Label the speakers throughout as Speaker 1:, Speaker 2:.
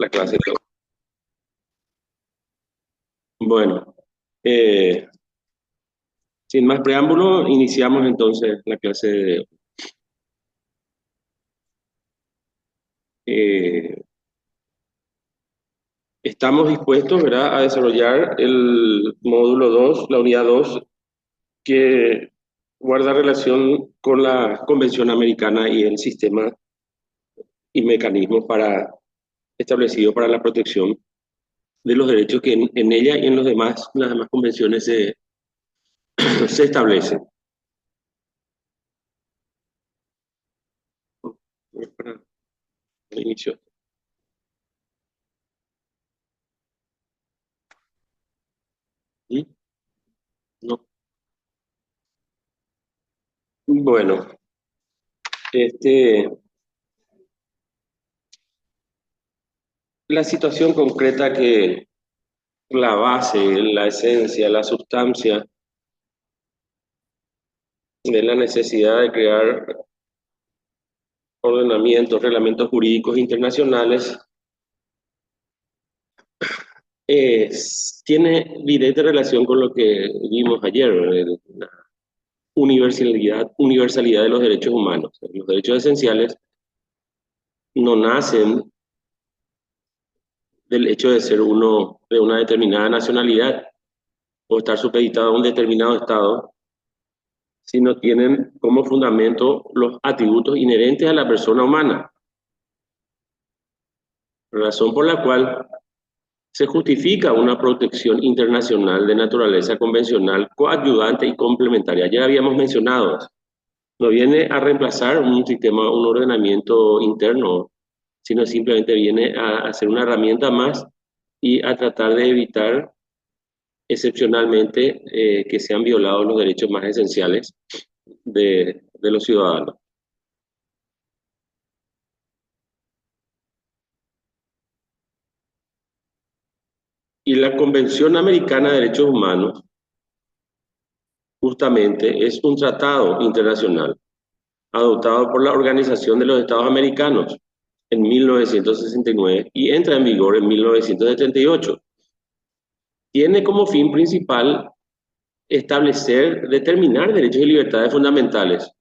Speaker 1: la clase. Bueno, eh, sin más preámbulo, iniciamos entonces la clase de... eh, estamos dispuestos, ¿verdad?, a desarrollar el módulo 2, la unidad 2, que guarda relación con la Convención Americana y el sistema y mecanismos establecidos para la protección de los derechos que en ella y en las demás convenciones se establecen. Para el inicio. ¿Sí? No. Bueno, este, la situación concreta que la base, la esencia, la sustancia de la necesidad de crear ordenamientos, reglamentos jurídicos internacionales tiene directa relación con lo que vimos ayer, la universalidad de los derechos humanos. Los derechos esenciales no nacen del hecho de ser uno de una determinada nacionalidad o estar supeditado a un determinado estado, sino tienen como fundamento los atributos inherentes a la persona humana, razón por la cual se justifica una protección internacional de naturaleza convencional, coadyuvante y complementaria. Ya habíamos mencionado, no viene a reemplazar un sistema, un ordenamiento interno, sino simplemente viene a ser una herramienta más y a tratar de evitar excepcionalmente que sean violados los derechos más esenciales de los ciudadanos. Y la Convención Americana de Derechos Humanos justamente es un tratado internacional adoptado por la Organización de los Estados Americanos en 1969 y entra en vigor en 1978. Tiene como fin principal determinar derechos y libertades fundamentales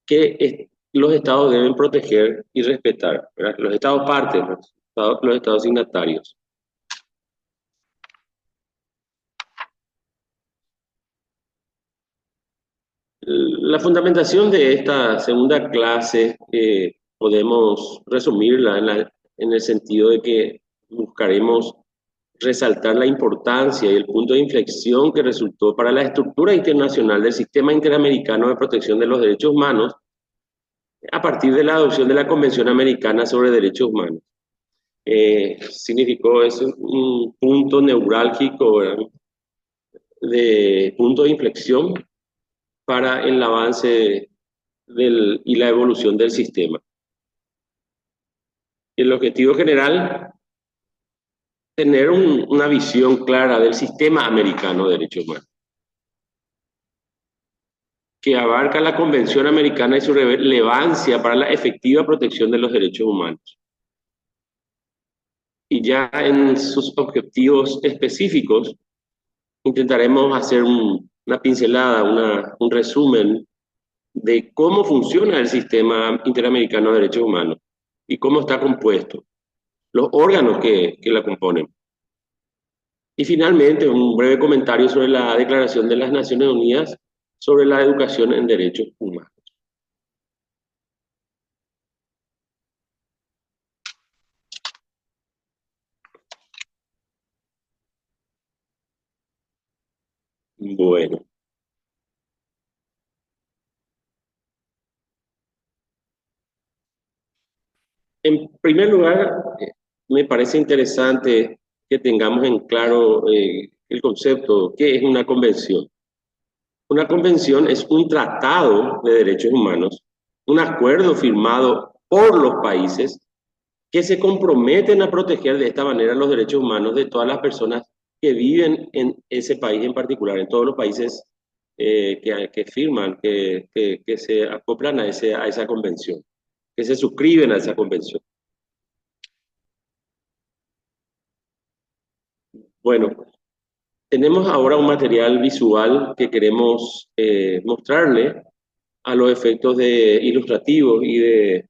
Speaker 1: que los estados deben proteger y respetar, ¿verdad? Los estados partes, los estados signatarios. La fundamentación de esta segunda clase podemos resumirla en el sentido de que buscaremos resaltar la importancia y el punto de inflexión que resultó para la estructura internacional del Sistema Interamericano de Protección de los Derechos Humanos a partir de la adopción de la Convención Americana sobre Derechos Humanos. Significó eso un punto neurálgico, ¿verdad?, de punto de inflexión para el avance y la evolución del sistema. El objetivo general, tener una visión clara del sistema americano de derechos humanos, que abarca la Convención Americana y su relevancia para la efectiva protección de los derechos humanos. Y ya en sus objetivos específicos, intentaremos hacer una pincelada, un resumen de cómo funciona el sistema interamericano de derechos humanos y cómo está compuesto, los órganos que la componen. Y finalmente, un breve comentario sobre la Declaración de las Naciones Unidas sobre la educación en derechos humanos. Bueno, en primer lugar, me parece interesante que tengamos en claro el concepto, ¿qué es una convención? Una convención es un tratado de derechos humanos, un acuerdo firmado por los países que se comprometen a proteger de esta manera los derechos humanos de todas las personas que viven en ese país en particular, en todos los países que firman, que se acoplan a esa convención, que se suscriben a esa convención. Bueno, tenemos ahora un material visual que queremos mostrarle a los efectos de ilustrativos y de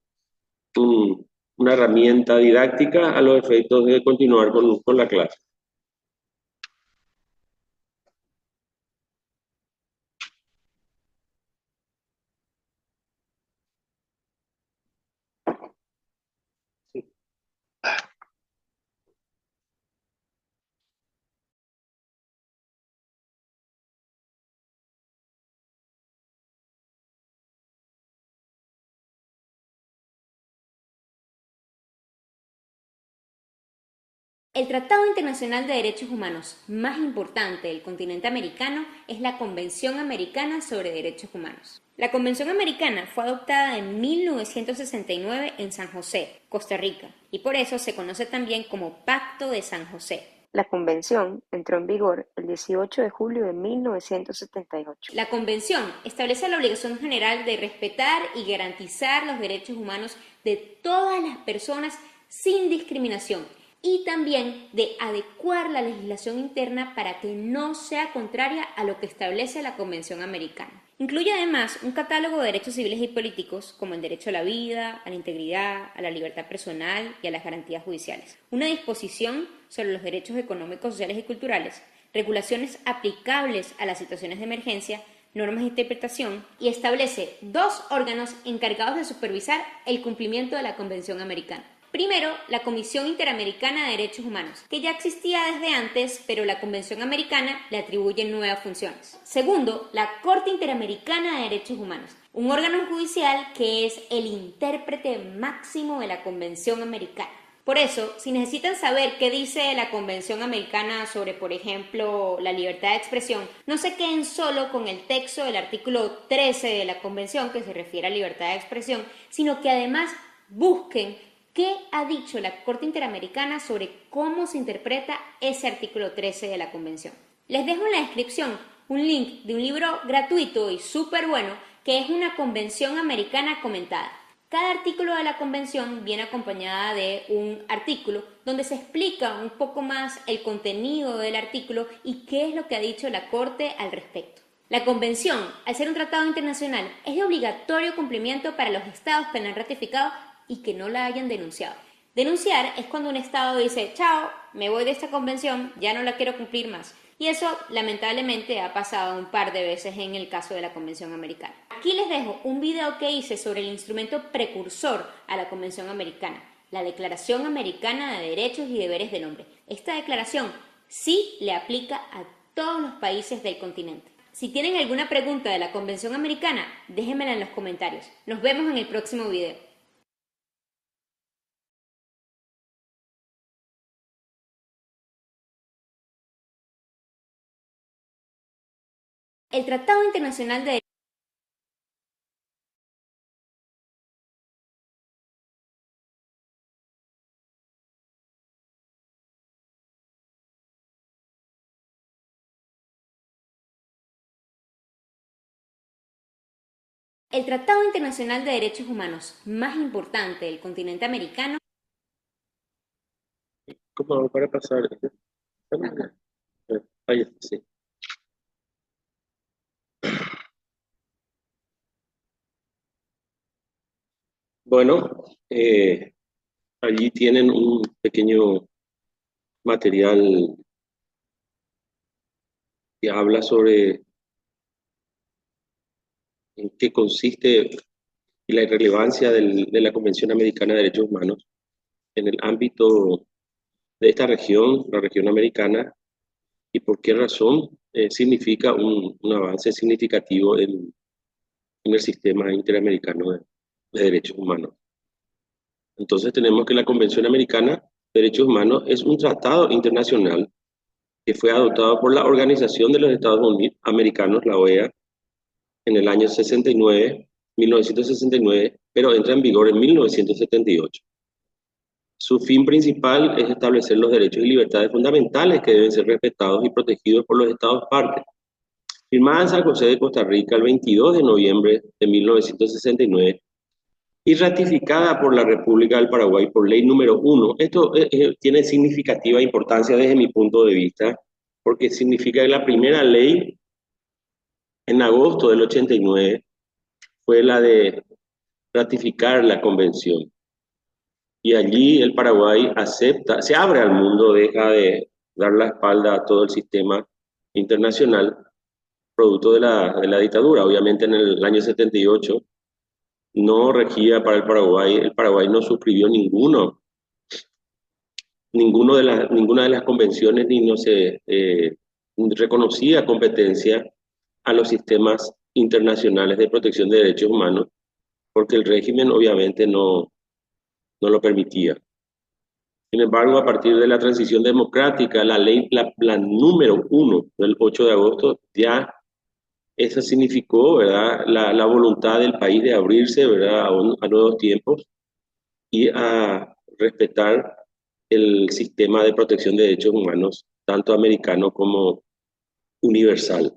Speaker 1: una herramienta didáctica a los efectos de continuar con la clase.
Speaker 2: El Tratado Internacional de Derechos Humanos más importante del continente americano es la Convención Americana sobre Derechos Humanos. La Convención Americana fue adoptada en 1969 en San José, Costa Rica, y por eso se conoce también como Pacto de San José. La Convención entró en vigor el 18 de julio de 1978. La Convención establece la obligación general de respetar y garantizar los derechos humanos de todas las personas sin discriminación y también de adecuar la legislación interna para que no sea contraria a lo que establece la Convención Americana. Incluye además un catálogo de derechos civiles y políticos, como el derecho a la vida, a la integridad, a la libertad personal y a las garantías judiciales. Una disposición sobre los derechos económicos, sociales y culturales, regulaciones aplicables a las situaciones de emergencia, normas de interpretación y establece 2 órganos encargados de supervisar el cumplimiento de la Convención Americana. Primero, la Comisión Interamericana de Derechos Humanos, que ya existía desde antes, pero la Convención Americana le atribuye nuevas funciones. Segundo, la Corte Interamericana de Derechos Humanos, un órgano judicial que es el intérprete máximo de la Convención Americana. Por eso, si necesitan saber qué dice la Convención Americana sobre, por ejemplo, la libertad de expresión, no se queden solo con el texto del artículo 13 de la Convención, que se refiere a libertad de expresión, sino que además busquen ¿qué ha dicho la Corte Interamericana sobre cómo se interpreta ese artículo 13 de la Convención? Les dejo en la descripción un link de un libro gratuito y súper bueno que es una Convención Americana comentada. Cada artículo de la Convención viene acompañada de un artículo donde se explica un poco más el contenido del artículo y qué es lo que ha dicho la Corte al respecto. La Convención, al ser un tratado internacional, es de obligatorio cumplimiento para los estados que la han ratificado y que no la hayan denunciado. Denunciar es cuando un estado dice, chao, me voy de esta convención, ya no la quiero cumplir más. Y eso lamentablemente ha pasado un par de veces en el caso de la Convención Americana. Aquí les dejo un video que hice sobre el instrumento precursor a la Convención Americana, la Declaración Americana de Derechos y Deberes del Hombre. Esta declaración sí le aplica a todos los países del continente. Si tienen alguna pregunta de la Convención Americana, déjenmela en los comentarios. Nos vemos en el próximo video. El Tratado Internacional de El Tratado Internacional de Derechos Humanos más importante del continente americano.
Speaker 1: ¿Cómo hago para pasar? Ahí está, sí. Bueno, allí tienen un pequeño material que habla sobre en qué consiste y la irrelevancia de la Convención Americana de Derechos Humanos en el ámbito de esta región, la región americana, y por qué razón significa un avance significativo en el sistema interamericano de derechos humanos. Entonces tenemos que la Convención Americana de Derechos Humanos es un tratado internacional que fue adoptado por la Organización de los Estados Unidos Americanos, la OEA, en el año 69, 1969, pero entra en vigor en 1978. Su fin principal es establecer los derechos y libertades fundamentales que deben ser respetados y protegidos por los Estados partes. Firmada en San José de Costa Rica el 22 de noviembre de 1969, y ratificada por la República del Paraguay por ley número 1. Esto tiene significativa importancia desde mi punto de vista, porque significa que la primera ley en agosto del 89 fue la de ratificar la convención. Y allí el Paraguay acepta, se abre al mundo, deja de dar la espalda a todo el sistema internacional, producto de la dictadura. Obviamente en el año 78 no regía para el Paraguay no suscribió ninguna de las convenciones ni no se reconocía competencia a los sistemas internacionales de protección de derechos humanos, porque el régimen obviamente no lo permitía. Sin embargo, a partir de la transición democrática, la ley, la número 1 del 8 de agosto, ya eso significó, ¿verdad?, la voluntad del país de abrirse, ¿verdad?, a nuevos tiempos y a respetar el sistema de protección de derechos humanos, tanto americano como universal.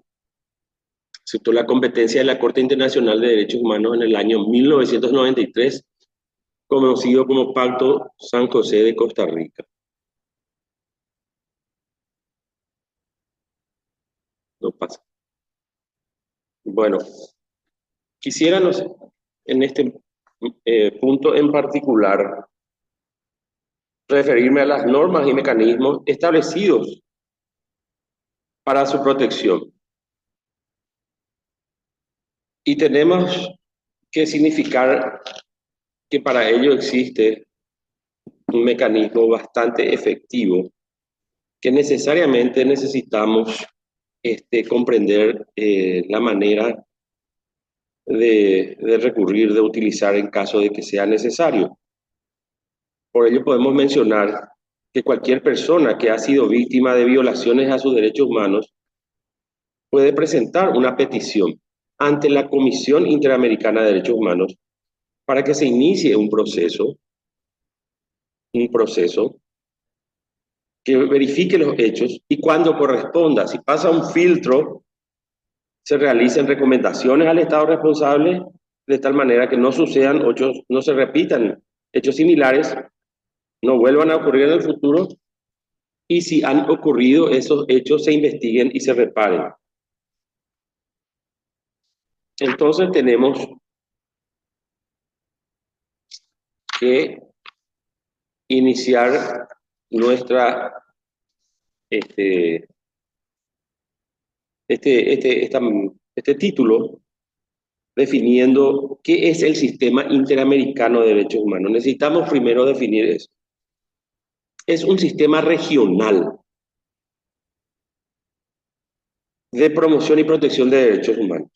Speaker 1: Aceptó la competencia de la Corte Internacional de Derechos Humanos en el año 1993, conocido como Pacto San José de Costa Rica. No pasa. Bueno, quisiéramos en este punto en particular referirme a las normas y mecanismos establecidos para su protección. Y tenemos que significar que para ello existe un mecanismo bastante efectivo que necesariamente necesitamos comprender la manera de recurrir, de utilizar en caso de que sea necesario. Por ello podemos mencionar que cualquier persona que ha sido víctima de violaciones a sus derechos humanos puede presentar una petición ante la Comisión Interamericana de Derechos Humanos para que se inicie un proceso que verifique los hechos y cuando corresponda, si pasa un filtro, se realicen recomendaciones al Estado responsable de tal manera que no sucedan hechos, no se repitan hechos similares, no vuelvan a ocurrir en el futuro y si han ocurrido esos hechos se investiguen y se reparen. Entonces tenemos que iniciar nuestra este título definiendo qué es el Sistema Interamericano de Derechos Humanos. Necesitamos primero definir eso. Es un sistema regional de promoción y protección de derechos humanos.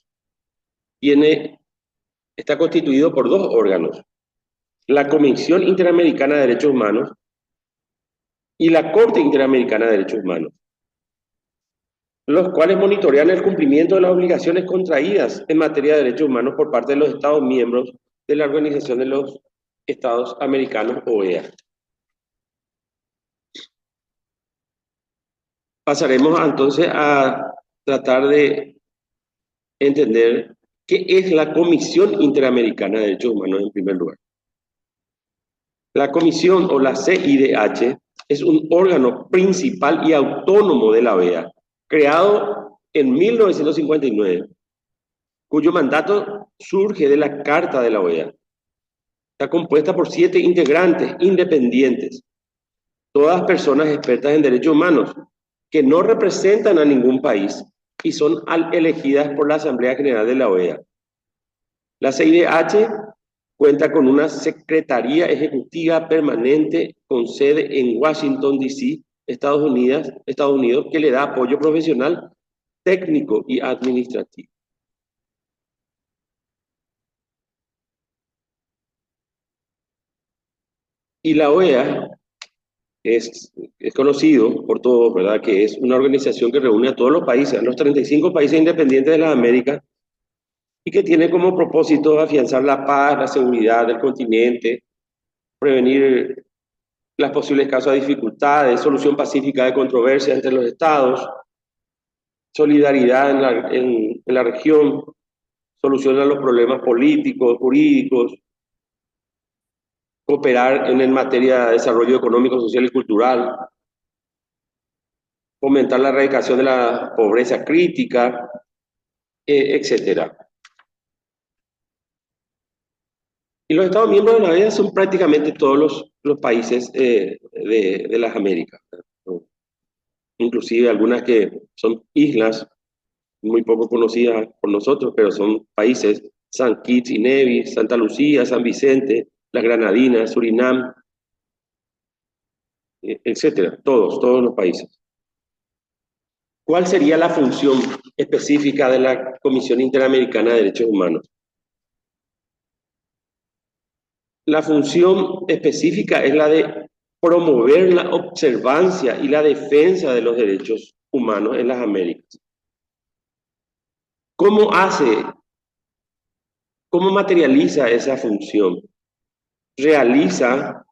Speaker 1: Está constituido por dos órganos: la Comisión Interamericana de Derechos Humanos y la Corte Interamericana de Derechos Humanos, los cuales monitorean el cumplimiento de las obligaciones contraídas en materia de derechos humanos por parte de los Estados miembros de la Organización de los Estados Americanos, OEA. Pasaremos entonces a tratar de entender qué es la Comisión Interamericana de Derechos Humanos en primer lugar. La Comisión o la CIDH es un órgano principal y autónomo de la OEA, creado en 1959, cuyo mandato surge de la Carta de la OEA. Está compuesta por 7 integrantes independientes, todas personas expertas en derechos humanos, que no representan a ningún país y son elegidas por la Asamblea General de la OEA. La CIDH cuenta con una Secretaría Ejecutiva Permanente con sede en Washington, D.C., Estados Unidos, que le da apoyo profesional, técnico y administrativo. Y la OEA es conocido por todos, ¿verdad?, que es una organización que reúne a todos los países, a los 35 países independientes de las Américas, y que tiene como propósito afianzar la paz, la seguridad del continente, prevenir las posibles causas de dificultades, solución pacífica de controversias entre los estados, solidaridad en la región, solución a los problemas políticos, jurídicos, cooperar en materia de desarrollo económico, social y cultural, fomentar la erradicación de la pobreza crítica, etcétera. Y los Estados miembros de la OEA son prácticamente todos los países de las Américas, ¿no? Inclusive algunas que son islas muy poco conocidas por nosotros, pero son países: San Kitts y Nevis, Santa Lucía, San Vicente, las Granadinas, Surinam, etcétera, todos los países. ¿Cuál sería la función específica de la Comisión Interamericana de Derechos Humanos? La función específica es la de promover la observancia y la defensa de los derechos humanos en las Américas. ¿Cómo hace? ¿Cómo materializa esa función? Realiza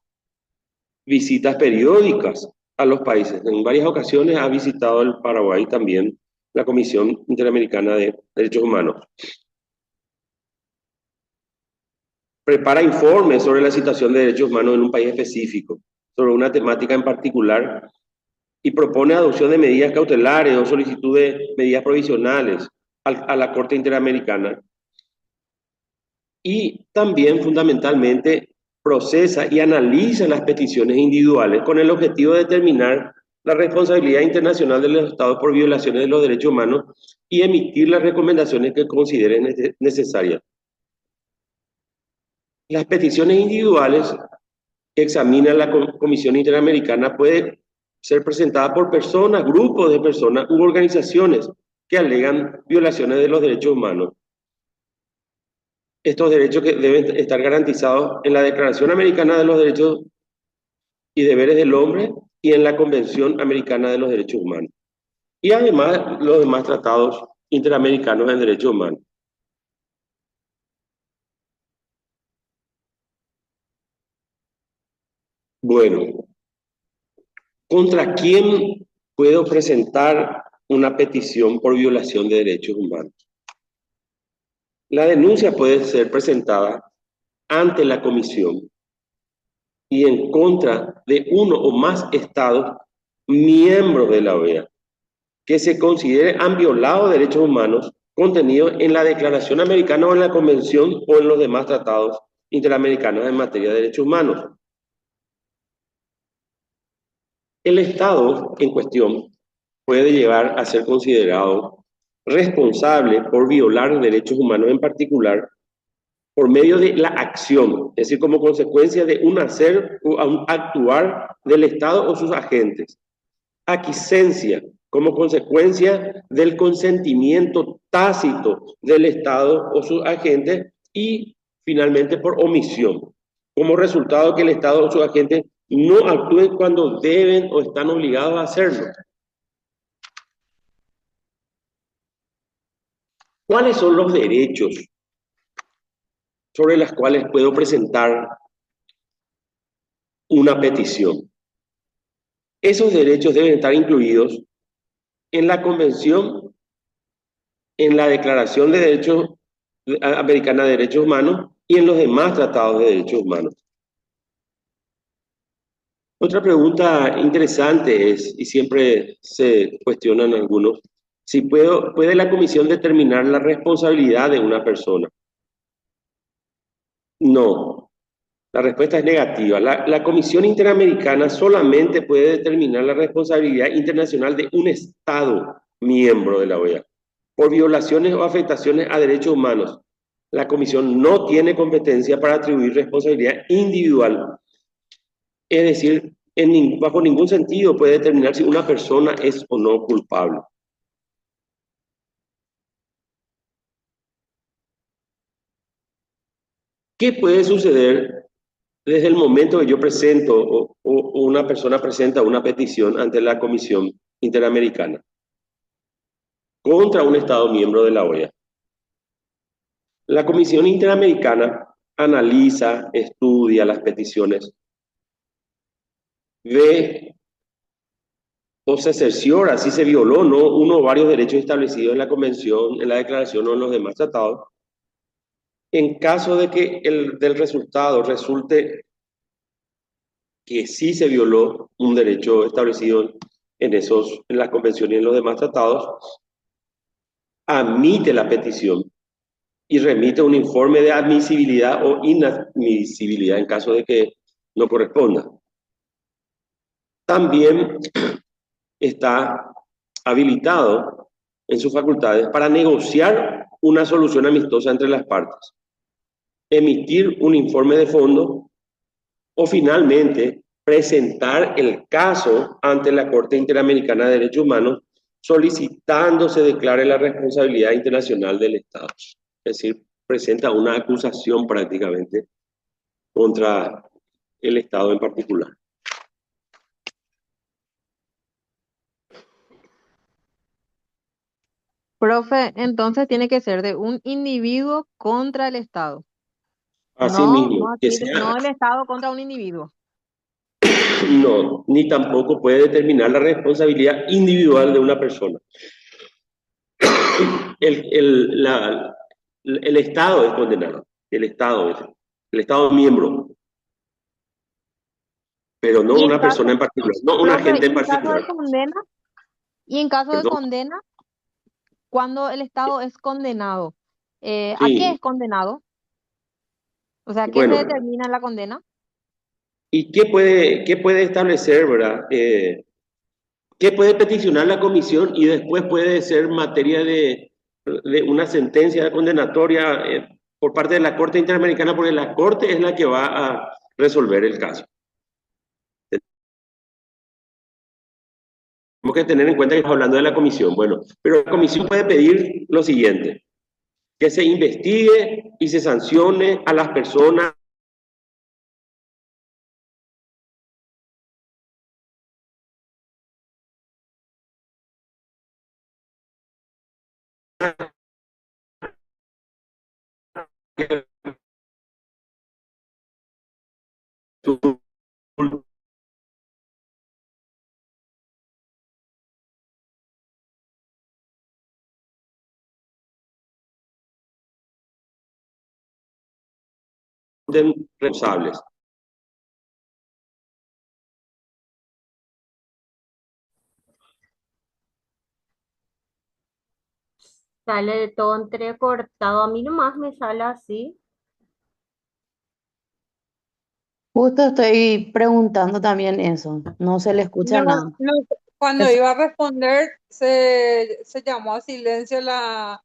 Speaker 1: visitas periódicas a los países. En varias ocasiones ha visitado el Paraguay también la Comisión Interamericana de Derechos Humanos. Prepara informes sobre la situación de derechos humanos en un país específico, sobre una temática en particular, y propone adopción de medidas cautelares o solicitud de medidas provisionales a la Corte Interamericana. Y también, fundamentalmente, procesa y analiza las peticiones individuales con el objetivo de determinar la responsabilidad internacional de los Estados por violaciones de los derechos humanos y emitir las recomendaciones que consideren necesarias. Las peticiones individuales que examina la Comisión Interamericana pueden ser presentadas por personas, grupos de personas u organizaciones que alegan violaciones de los derechos humanos. Estos derechos que deben estar garantizados en la Declaración Americana de los Derechos y Deberes del Hombre y en la Convención Americana de los Derechos Humanos. Y además los demás tratados interamericanos en derechos humanos. Bueno, ¿contra quién puedo presentar una petición por violación de derechos humanos? La denuncia puede ser presentada ante la Comisión y en contra de uno o más estados miembros de la OEA que se considere han violado derechos humanos contenidos en la Declaración Americana o en la Convención o en los demás tratados interamericanos en materia de derechos humanos. El Estado en cuestión puede llegar a ser considerado responsable por violar derechos humanos en particular por medio de la acción, es decir, como consecuencia de un hacer o un actuar del Estado o sus agentes. Aquiescencia, como consecuencia del consentimiento tácito del Estado o sus agentes. Y finalmente por omisión, como resultado que el Estado o sus agentes no actúen cuando deben o están obligados a hacerlo. ¿Cuáles son los derechos sobre los cuales puedo presentar una petición? Esos derechos deben estar incluidos en la Convención, en la Declaración de Derechos Americana de Derechos Humanos y en los demás tratados de derechos humanos. Otra pregunta interesante es, y siempre se cuestionan algunos, si puede la Comisión determinar la responsabilidad de una persona. No, la respuesta es negativa. La Comisión Interamericana solamente puede determinar la responsabilidad internacional de un Estado miembro de la OEA por violaciones o afectaciones a derechos humanos. La Comisión no tiene competencia para atribuir responsabilidad individual. Es decir, bajo ningún sentido puede determinar si una persona es o no culpable. ¿Qué puede suceder desde el momento que yo presento o una persona presenta una petición ante la Comisión Interamericana contra un Estado miembro de la OEA? La Comisión Interamericana analiza, estudia las peticiones, ve o se cerciora si se violó o no uno o varios derechos establecidos en la Convención, en la Declaración o en los demás tratados. En caso de que del resultado resulte que sí se violó un derecho establecido en las convenciones y en los demás tratados, admite la petición y remite un informe de admisibilidad o inadmisibilidad en caso de que no corresponda. También está habilitado en sus facultades para negociar una solución amistosa entre las partes, emitir un informe de fondo o finalmente presentar el caso ante la Corte Interamericana de Derechos Humanos solicitando se declare la responsabilidad internacional del Estado. Es decir, presenta una acusación prácticamente contra el Estado en particular.
Speaker 3: Profe, entonces tiene que ser de un individuo contra el Estado.
Speaker 1: Así mismo, que
Speaker 3: No
Speaker 1: sea,
Speaker 3: el Estado contra un individuo.
Speaker 1: no, ni tampoco puede determinar la responsabilidad individual de una persona. El, el, la, el Estado es condenado, el Estado miembro, pero no
Speaker 3: Y en
Speaker 1: una
Speaker 3: caso,
Speaker 1: persona en particular, no un
Speaker 3: profe,
Speaker 1: agente en particular.
Speaker 3: y en caso de
Speaker 1: Perdón,
Speaker 3: condena, cuando el Estado es condenado, ¿a qué
Speaker 1: sí,
Speaker 3: es condenado? O sea, ¿qué se
Speaker 1: bueno,
Speaker 3: determina en la condena?
Speaker 1: ¿y qué puede establecer, verdad? ¿Qué puede peticionar la comisión y después puede ser materia de una sentencia condenatoria por parte de la Corte Interamericana? Porque la Corte es la que va a resolver el caso. Tenemos que tener en cuenta que estamos hablando de la comisión. Bueno, pero la comisión puede pedir lo siguiente: que se investigue y se sancione a las personas que resulten responsables.
Speaker 4: Sale de todo entrecortado. A mí nomás me sale así.
Speaker 5: Justo estoy preguntando también eso. No se le escucha
Speaker 6: No,
Speaker 5: nada.
Speaker 6: no, cuando
Speaker 5: Es-
Speaker 6: iba a responder se llamó a silencio la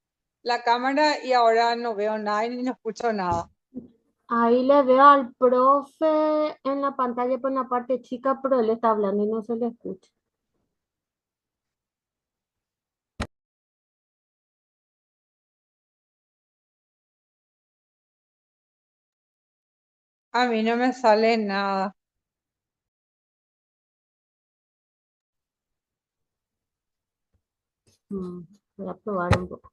Speaker 6: cámara y ahora no veo nada y ni no escucho nada.
Speaker 4: Ahí le veo al profe en la pantalla por la parte chica, pero él está hablando y no se le escucha.
Speaker 6: A mí no me sale nada.
Speaker 4: Mm, Voy a probar un poco.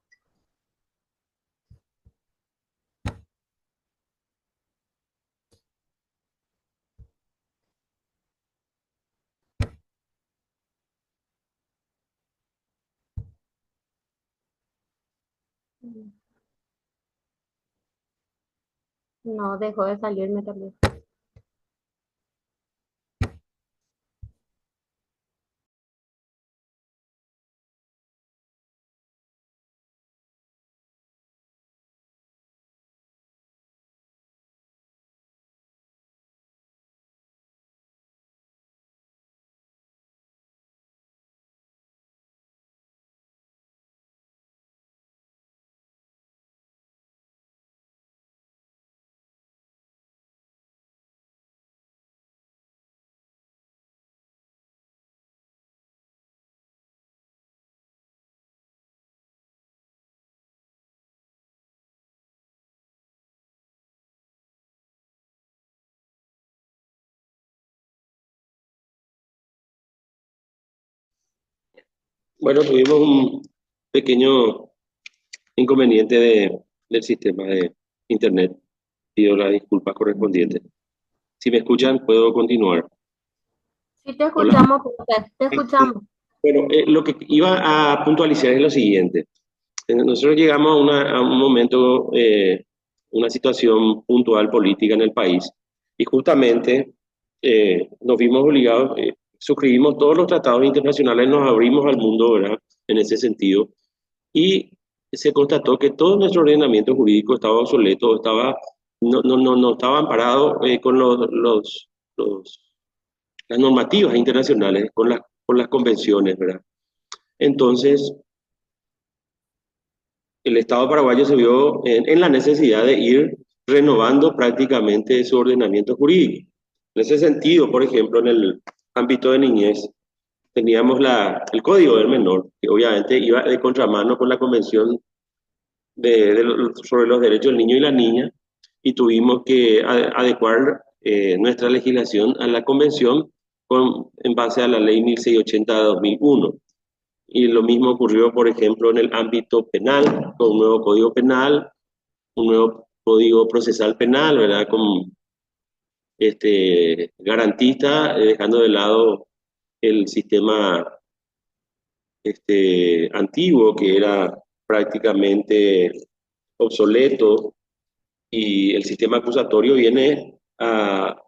Speaker 4: No, dejó de salirme también.
Speaker 1: Bueno, tuvimos un pequeño inconveniente del sistema de Internet. Pido las disculpas correspondientes. Si me escuchan, puedo continuar.
Speaker 4: Sí, te
Speaker 1: Hola.
Speaker 4: escuchamos, profe, te escuchamos.
Speaker 1: Bueno, lo que iba a puntualizar es lo siguiente. Nosotros llegamos a un momento, una situación puntual política en el país, y justamente nos vimos obligados, suscribimos todos los tratados internacionales, nos abrimos al mundo, ¿verdad? En ese sentido. Y se constató que todo nuestro ordenamiento jurídico estaba obsoleto, no estaba amparado con las normativas internacionales, con las convenciones, ¿verdad? Entonces, el Estado paraguayo se vio en la necesidad de ir renovando prácticamente su ordenamiento jurídico. En ese sentido, por ejemplo, en el ámbito de niñez, teníamos el Código del Menor, que obviamente iba de contramano con la Convención sobre los derechos del niño y la niña, y tuvimos que adecuar nuestra legislación a la Convención en base a la Ley 1680 de 2001. Y lo mismo ocurrió, por ejemplo, en el ámbito penal, con un nuevo Código Penal, un nuevo Código Procesal Penal, ¿verdad? Con garantista, dejando de lado el sistema antiguo, que era prácticamente obsoleto, y el sistema acusatorio viene a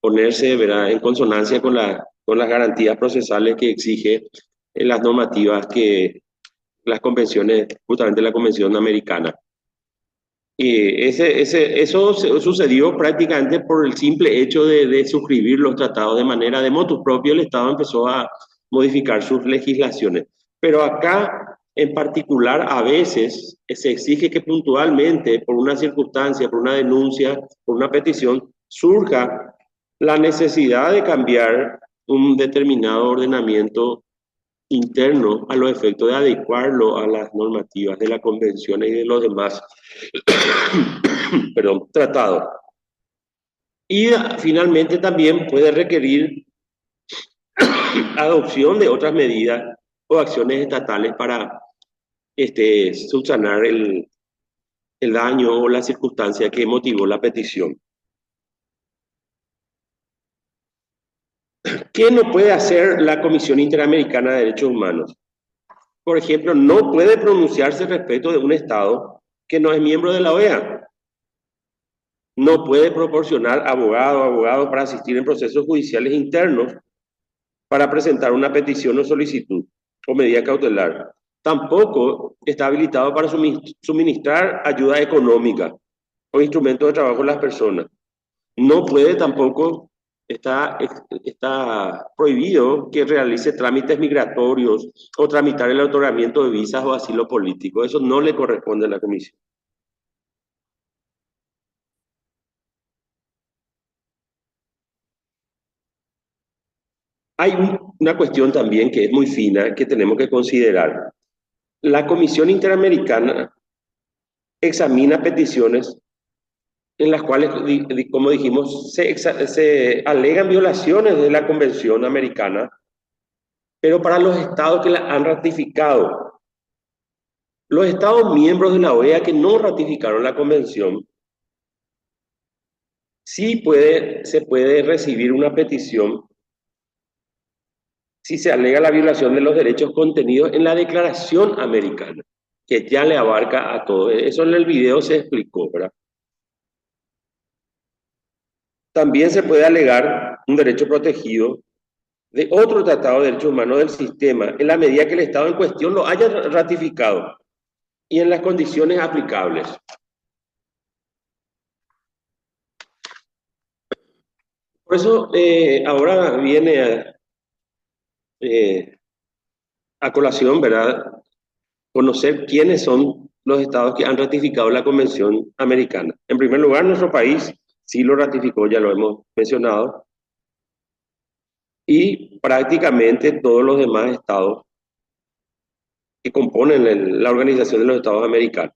Speaker 1: ponerse, ¿verdad?, en consonancia con las garantías procesales que exige las normativas que las convenciones, justamente la Convención Americana. Y eso sucedió prácticamente por el simple hecho de suscribir los tratados de manera de motu propio. El Estado empezó a modificar sus legislaciones. Pero acá, en particular, a veces se exige que puntualmente, por una circunstancia, por una denuncia, por una petición, surja la necesidad de cambiar un determinado ordenamiento interno a los efectos de adecuarlo a las normativas de la Convención y de los demás tratados. Y finalmente también puede requerir adopción de otras medidas o acciones estatales para subsanar el daño o la circunstancia que motivó la petición. ¿Qué no puede hacer la Comisión Interamericana de Derechos Humanos? Por ejemplo, no puede pronunciarse respecto de un Estado que no es miembro de la OEA. No puede proporcionar abogado para asistir en procesos judiciales internos para presentar una petición o solicitud o medida cautelar. Tampoco está habilitado para suministrar ayuda económica o instrumentos de trabajo a las personas. No puede tampoco, está prohibido que realice trámites migratorios o tramitar el otorgamiento de visas o asilo político. Eso no le corresponde a la Comisión. Hay una cuestión también que es muy fina que tenemos que considerar. La Comisión Interamericana examina peticiones en las cuales, como dijimos, se alegan violaciones de la Convención Americana, pero para los estados que la han ratificado. Los estados miembros de la OEA que no ratificaron la Convención, sí se puede recibir una petición si se alega la violación de los derechos contenidos en la Declaración Americana, que ya le abarca a todo. Eso en el video se explicó, ¿verdad? También se puede alegar un derecho protegido de otro tratado de derechos humanos del sistema, en la medida que el Estado en cuestión lo haya ratificado y en las condiciones aplicables. Por eso ahora viene a colación, ¿verdad?, conocer quiénes son los estados que han ratificado la Convención Americana. En primer lugar, nuestro país sí lo ratificó, ya lo hemos mencionado, y prácticamente todos los demás estados que componen la Organización de los Estados Americanos.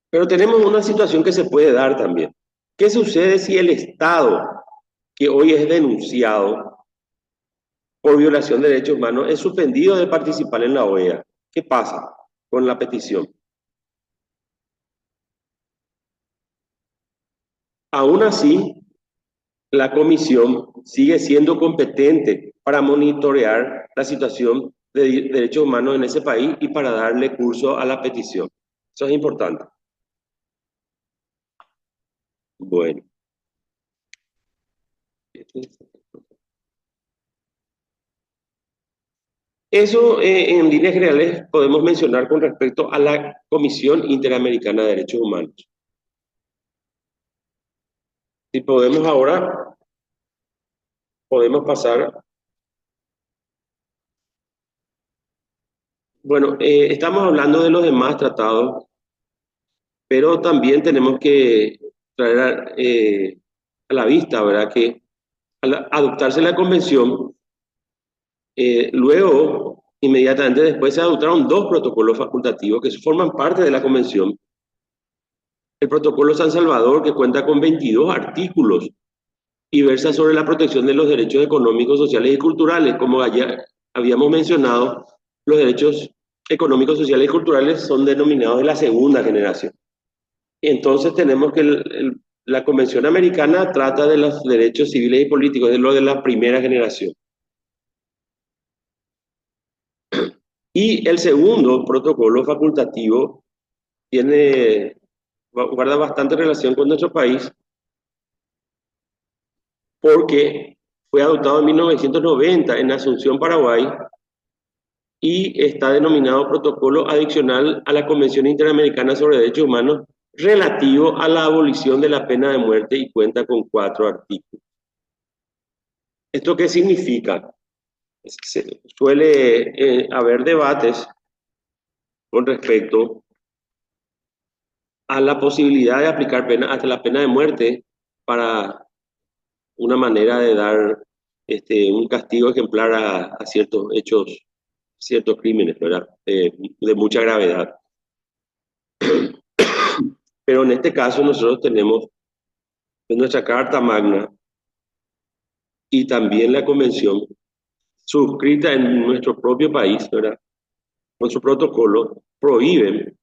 Speaker 1: Pero tenemos una situación que se puede dar también. ¿Qué sucede si el Estado que hoy es denunciado por violación de derechos humanos es suspendido de participar en la OEA? ¿Qué pasa con la petición? Aún así, la Comisión sigue siendo competente para monitorear la situación de derechos humanos en ese país y para darle curso a la petición. Eso es importante. Bueno, eso en líneas generales podemos mencionar con respecto a la Comisión Interamericana de Derechos Humanos. Si podemos ahora, podemos pasar. Bueno, estamos hablando de los demás tratados, pero también tenemos que traer a la vista, ¿verdad? Que al adoptarse la convención, luego, inmediatamente después, se adoptaron dos protocolos facultativos que forman parte de la convención. El protocolo San Salvador, que cuenta con 22 artículos y versa sobre la protección de los derechos económicos, sociales y culturales. Como ya habíamos mencionado, los derechos económicos, sociales y culturales son denominados de la segunda generación. Entonces tenemos que la Convención Americana trata de los derechos civiles y políticos, de lo de la primera generación. Y el segundo protocolo facultativo guarda bastante relación con nuestro país, porque fue adoptado en 1990 en Asunción, Paraguay, y está denominado Protocolo Adicional a la Convención Interamericana sobre Derechos Humanos relativo a la abolición de la pena de muerte, y cuenta con 4 artículos. ¿Esto qué significa? Suele haber debates con respecto a la posibilidad de aplicar hasta la pena de muerte para una manera de dar un castigo ejemplar a ciertos hechos, ciertos crímenes, ¿verdad? De mucha gravedad. Pero en este caso nosotros tenemos en nuestra Carta Magna y también la Convención suscrita en nuestro propio país, ¿verdad? Con su protocolo, prohíben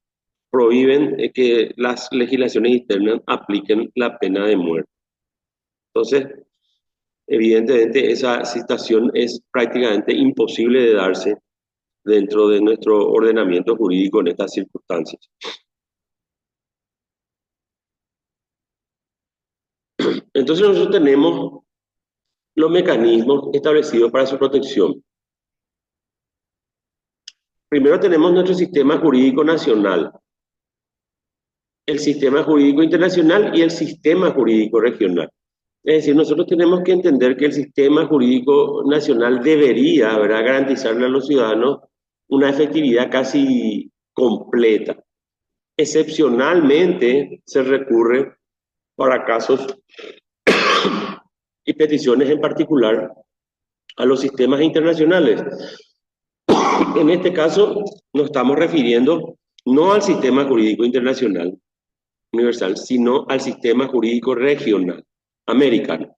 Speaker 1: que las legislaciones internas apliquen la pena de muerte. Entonces, evidentemente, esa situación es prácticamente imposible de darse dentro de nuestro ordenamiento jurídico en estas circunstancias. Entonces, nosotros tenemos los mecanismos establecidos para su protección. Primero tenemos nuestro sistema jurídico nacional, el sistema jurídico internacional y el sistema jurídico regional. Es decir, nosotros tenemos que entender que el sistema jurídico nacional debería, ¿verdad?, garantizarle a los ciudadanos una efectividad casi completa. Excepcionalmente se recurre para casos y peticiones en particular a los sistemas internacionales. En este caso nos estamos refiriendo no al sistema jurídico internacional universal, sino al sistema jurídico regional americano.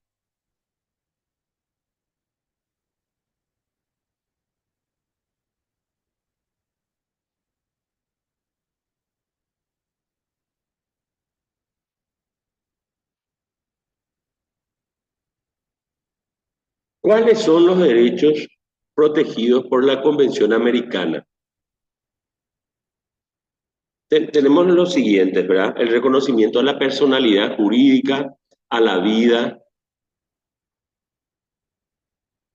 Speaker 1: ¿Cuáles son los derechos protegidos por la Convención Americana? Tenemos los siguientes, ¿verdad? El reconocimiento a la personalidad jurídica, a la vida,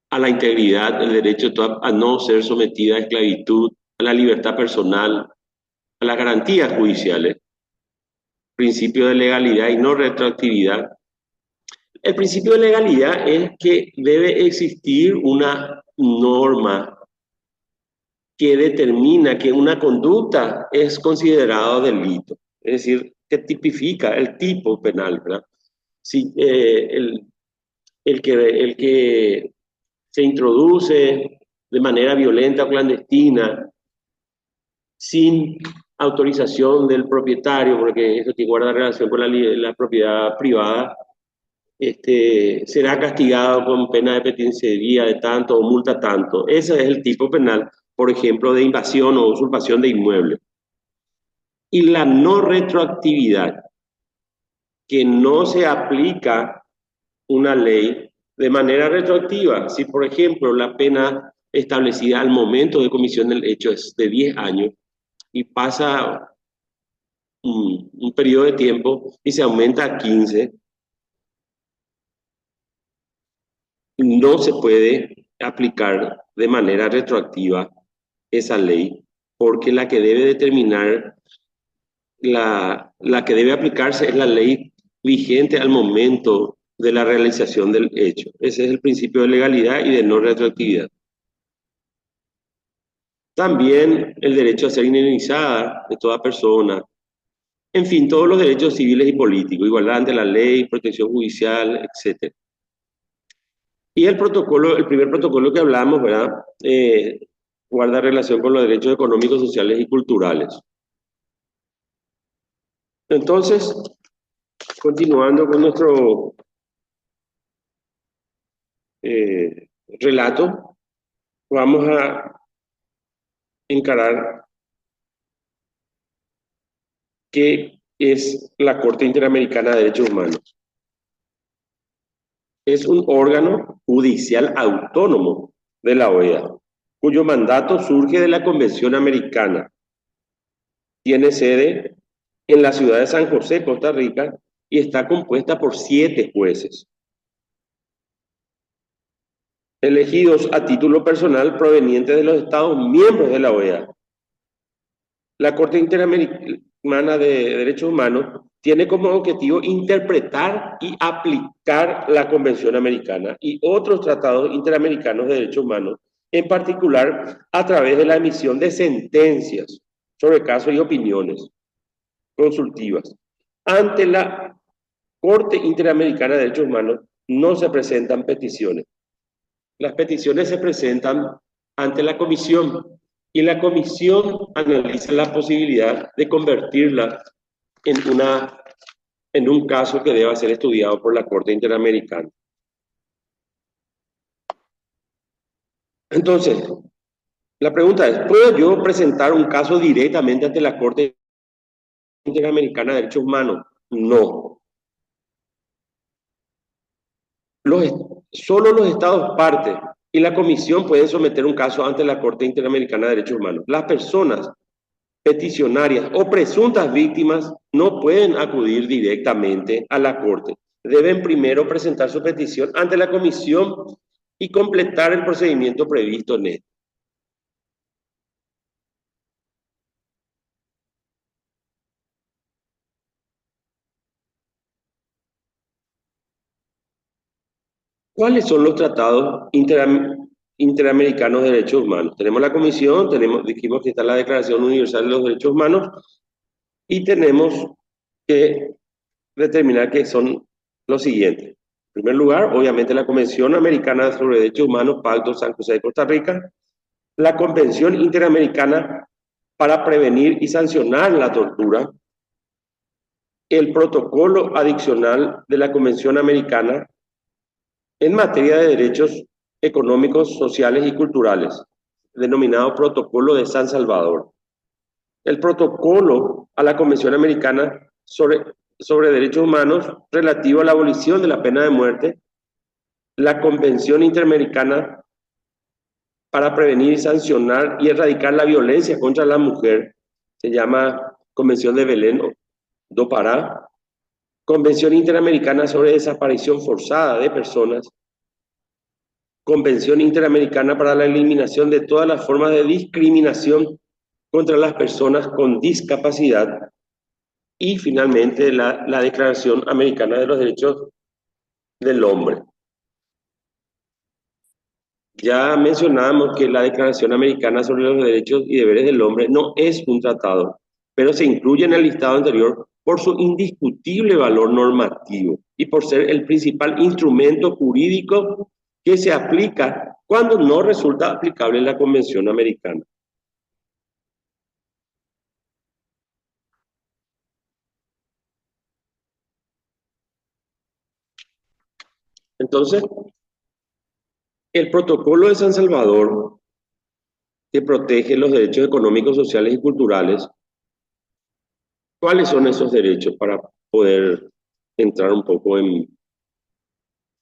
Speaker 1: a la integridad, el derecho a no ser sometida a esclavitud, a la libertad personal, a las garantías judiciales, principio de legalidad y no retroactividad. El principio de legalidad es que debe existir una norma que determina que una conducta es considerada delito, es decir, que tipifica el tipo penal, ¿verdad? Si, el que se introduce de manera violenta o clandestina, sin autorización del propietario, porque eso tiene guarda relación con la propiedad privada, será castigado con pena de penitenciaría de tanto o multa tanto. Ese es el tipo penal, por ejemplo, de invasión o usurpación de inmueble. Y la no retroactividad, que no se aplica una ley de manera retroactiva. Si, por ejemplo, la pena establecida al momento de comisión del hecho es de 10 años y pasa un periodo de tiempo y se aumenta a 15, no se puede aplicar de manera retroactiva esa ley, porque la que debe determinar, la que debe aplicarse es la ley vigente al momento de la realización del hecho. Ese es el principio de legalidad y de no retroactividad. También el derecho a ser indemnizada de toda persona. En fin, todos los derechos civiles y políticos, igualdad ante la ley, protección judicial, etc. Y el protocolo, el primer protocolo que hablamos, ¿verdad? Guarda relación con los derechos económicos, sociales y culturales. Entonces, continuando con nuestro relato, vamos a encarar qué es la Corte Interamericana de Derechos Humanos. Es un órgano judicial autónomo de la OEA, cuyo mandato surge de la Convención Americana. Tiene sede en la ciudad de San José, Costa Rica, y está compuesta por 7 jueces, elegidos a título personal provenientes de los Estados miembros de la OEA. La Corte Interamericana de Derechos Humanos tiene como objetivo interpretar y aplicar la Convención Americana y otros tratados interamericanos de derechos humanos, en particular a través de la emisión de sentencias sobre casos y opiniones consultivas. Ante la Corte Interamericana de Derechos Humanos no se presentan peticiones. Las peticiones se presentan ante la comisión y la comisión analiza la posibilidad de convertirla en un caso que deba ser estudiado por la Corte Interamericana. Entonces, la pregunta es, ¿puedo yo presentar un caso directamente ante la Corte Interamericana de Derechos Humanos? No. Solo los estados partes y la comisión pueden someter un caso ante la Corte Interamericana de Derechos Humanos. Las personas peticionarias o presuntas víctimas no pueden acudir directamente a la Corte. Deben primero presentar su petición ante la comisión y completar el procedimiento previsto en él. ¿Cuáles son los tratados interamericanos de derechos humanos? Tenemos la Comisión, dijimos que está la Declaración Universal de los Derechos Humanos y tenemos que determinar que son los siguientes. En primer lugar, obviamente la Convención Americana sobre Derechos Humanos, Pacto San José de Costa Rica, la Convención Interamericana para prevenir y sancionar la tortura, el protocolo adicional de la Convención Americana en materia de derechos económicos, sociales y culturales, denominado Protocolo de San Salvador. El protocolo a la Convención Americana sobre Derechos Humanos relativo a la abolición de la pena de muerte, la Convención Interamericana para prevenir y sancionar y erradicar la violencia contra la mujer, se llama Convención de Belén do Pará, Convención Interamericana sobre Desaparición Forzada de Personas, Convención Interamericana para la Eliminación de todas las formas de discriminación contra las personas con discapacidad y finalmente la Declaración Americana de los Derechos del Hombre. Ya mencionábamos que la Declaración Americana sobre los Derechos y Deberes del Hombre no es un tratado, pero se incluye en el listado anterior por su indiscutible valor normativo y por ser el principal instrumento jurídico que se aplica cuando no resulta aplicable la Convención Americana. Entonces, el Protocolo de San Salvador, que protege los derechos económicos, sociales y culturales, ¿cuáles son esos derechos para poder entrar un poco en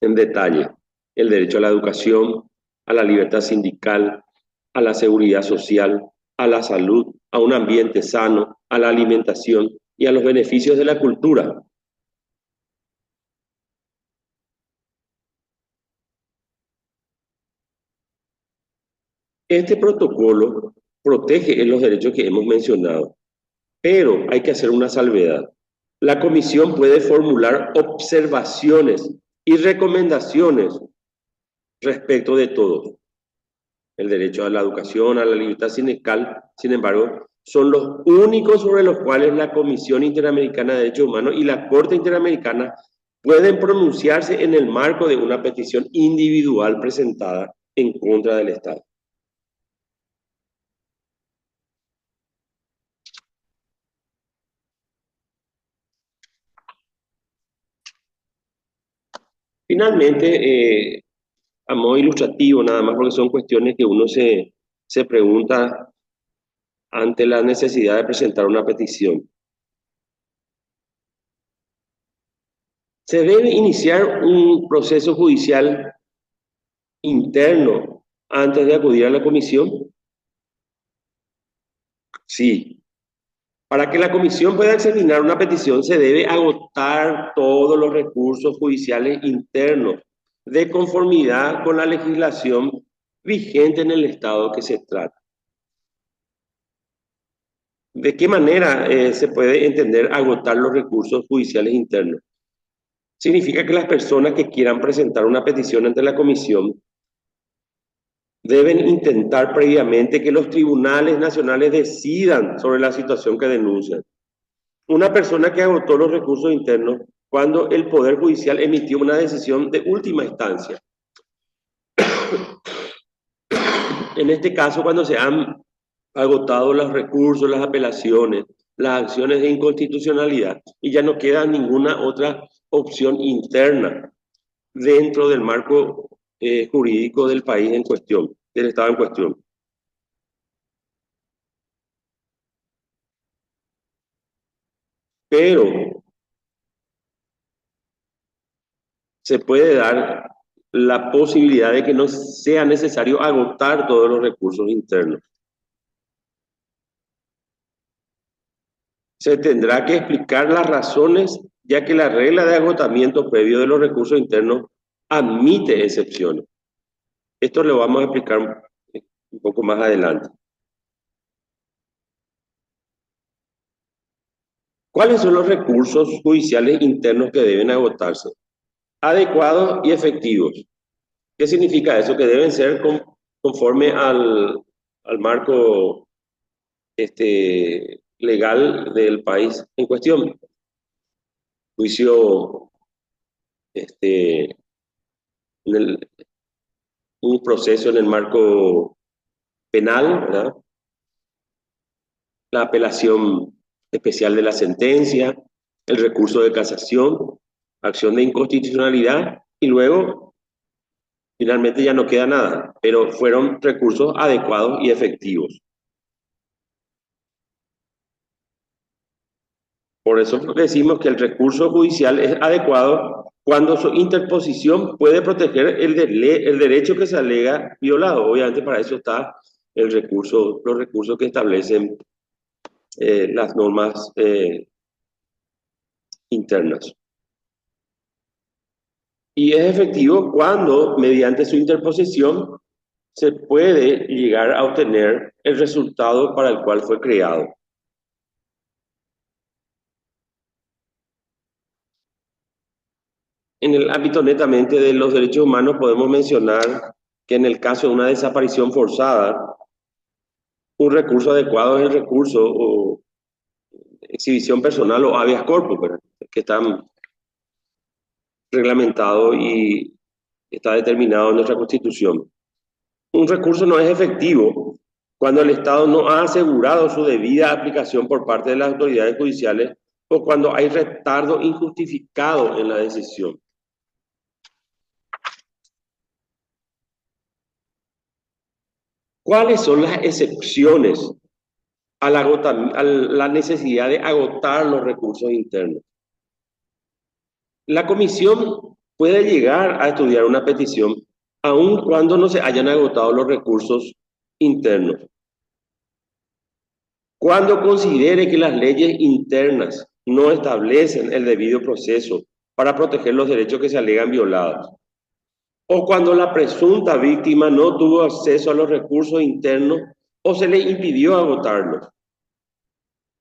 Speaker 1: detalle? El derecho a la educación, a la libertad sindical, a la seguridad social, a la salud, a un ambiente sano, a la alimentación y a los beneficios de la cultura. Este protocolo protege los derechos que hemos mencionado, pero hay que hacer una salvedad. La Comisión puede formular observaciones y recomendaciones respecto de todos. El derecho a la educación, a la libertad sindical, sin embargo, son los únicos sobre los cuales la Comisión Interamericana de Derechos Humanos y la Corte Interamericana pueden pronunciarse en el marco de una petición individual presentada en contra del Estado. Finalmente, a modo ilustrativo, nada más porque son cuestiones que uno se pregunta ante la necesidad de presentar una petición. ¿Se debe iniciar un proceso judicial interno antes de acudir a la comisión? Sí. Para que la comisión pueda examinar una petición se debe agotar todos los recursos judiciales internos de conformidad con la legislación vigente en el estado que se trata. ¿De qué manera se puede entender agotar los recursos judiciales internos? Significa que las personas que quieran presentar una petición ante la comisión deben intentar previamente que los tribunales nacionales decidan sobre la situación que denuncian. Una persona que agotó los recursos internos cuando el Poder Judicial emitió una decisión de última instancia. En este caso, cuando se han agotado los recursos, las apelaciones, las acciones de inconstitucionalidad y ya no queda ninguna otra opción interna dentro del marco jurídico del país en cuestión, del Estado en cuestión. Pero se puede dar la posibilidad de que no sea necesario agotar todos los recursos internos. Se tendrá que explicar las razones, ya que la regla de agotamiento previo de los recursos internos admite excepciones. Esto lo vamos a explicar un poco más adelante. ¿Cuáles son los recursos judiciales internos que deben agotarse? Adecuados y efectivos. ¿Qué significa eso? Que deben ser conforme al marco legal del país en cuestión. Juicio, un proceso en el marco penal, ¿verdad? La apelación especial de la sentencia, el recurso de casación, acción de inconstitucionalidad y luego finalmente ya no queda nada, pero fueron recursos adecuados y efectivos. Por eso decimos que el recurso judicial es adecuado cuando su interposición puede proteger el derecho que se alega violado. Obviamente para eso está los recursos que establecen las normas internas. Y es efectivo cuando, mediante su interposición, se puede llegar a obtener el resultado para el cual fue creado. En el ámbito netamente de los derechos humanos podemos mencionar que en el caso de una desaparición forzada, un recurso adecuado es el recurso o exhibición personal o habeas corpus, ¿verdad? Que están reglamentado y está determinado en nuestra Constitución. Un recurso no es efectivo cuando el Estado no ha asegurado su debida aplicación por parte de las autoridades judiciales o cuando hay retardo injustificado en la decisión. ¿Cuáles son las excepciones a la necesidad de agotar los recursos internos? La comisión puede llegar a estudiar una petición aun cuando no se hayan agotado los recursos internos. Cuando considere que las leyes internas no establecen el debido proceso para proteger los derechos que se alegan violados, o cuando la presunta víctima no tuvo acceso a los recursos internos o se le impidió agotarlos,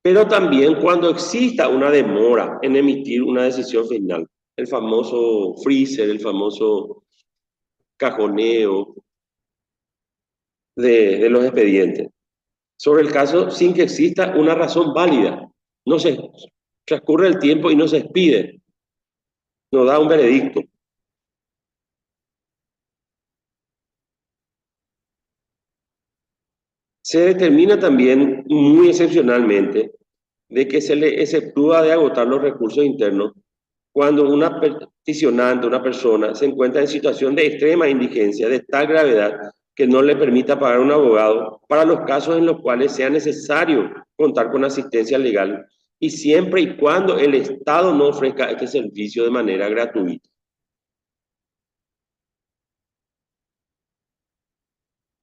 Speaker 1: pero también cuando exista una demora en emitir una decisión final, el famoso freezer, el famoso cajoneo de los expedientes, sobre el caso sin que exista una razón válida. No se transcurre el tiempo y no se expide, no da un veredicto. Se determina también muy excepcionalmente de que se le exceptúa de agotar los recursos internos cuando una peticionante, una persona, se encuentra en situación de extrema indigencia, de tal gravedad que no le permita pagar un abogado para los casos en los cuales sea necesario contar con asistencia legal y siempre y cuando el Estado no ofrezca este servicio de manera gratuita.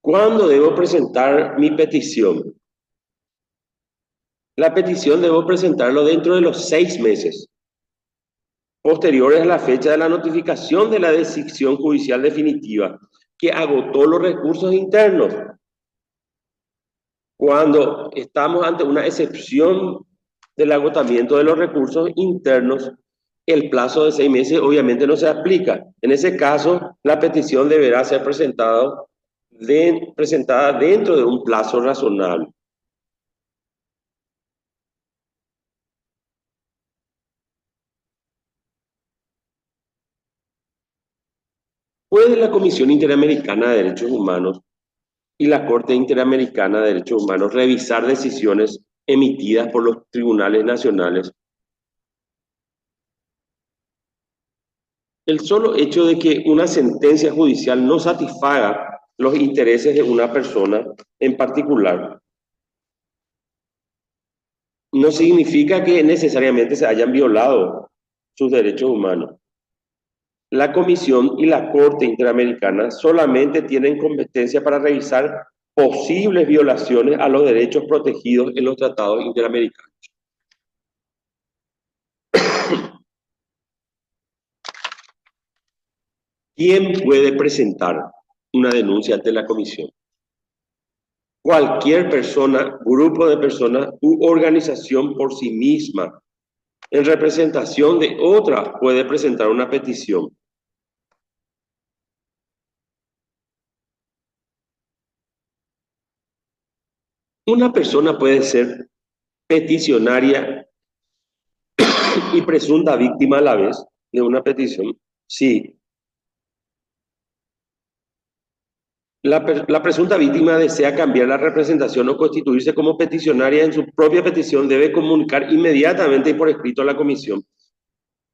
Speaker 1: ¿Cuándo debo presentar mi petición? La petición debo presentarlo dentro de los 6 meses posteriores a la fecha de la notificación de la decisión judicial definitiva que agotó los recursos internos. Cuando estamos ante una excepción del agotamiento de los recursos internos, el plazo de 6 meses obviamente no se aplica. En ese caso, la petición deberá ser presentada dentro de un plazo razonable. ¿Puede la Comisión Interamericana de Derechos Humanos y la Corte Interamericana de Derechos Humanos revisar decisiones emitidas por los tribunales nacionales? El solo hecho de que una sentencia judicial no satisfaga los intereses de una persona en particular no significa que necesariamente se hayan violado sus derechos humanos. La Comisión y la Corte Interamericana solamente tienen competencia para revisar posibles violaciones a los derechos protegidos en los tratados interamericanos. ¿Quién puede presentar una denuncia ante la Comisión? Cualquier persona, grupo de personas u organización por sí misma, en representación de otra, puede presentar una petición. Una persona puede ser peticionaria y presunta víctima a la vez de una petición. Sí. La presunta víctima desea cambiar la representación o constituirse como peticionaria en su propia petición, debe comunicar inmediatamente y por escrito a la comisión.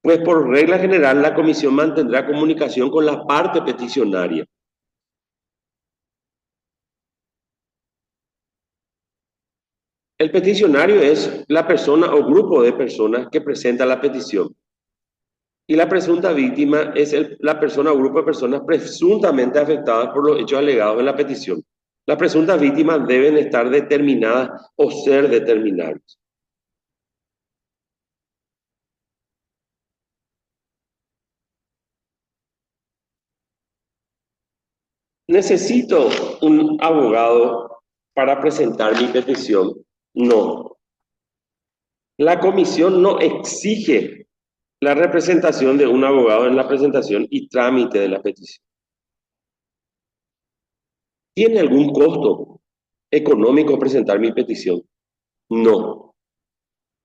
Speaker 1: Pues por regla general la comisión mantendrá comunicación con la parte peticionaria. El peticionario es la persona o grupo de personas que presenta la petición. Y la presunta víctima es la persona o grupo de personas presuntamente afectadas por los hechos alegados en la petición. Las presuntas víctimas deben estar determinadas o ser determinables. ¿Necesito un abogado para presentar mi petición? No. La comisión no exige la representación de un abogado en la presentación y trámite de la petición. ¿Tiene algún costo económico presentar mi petición? No.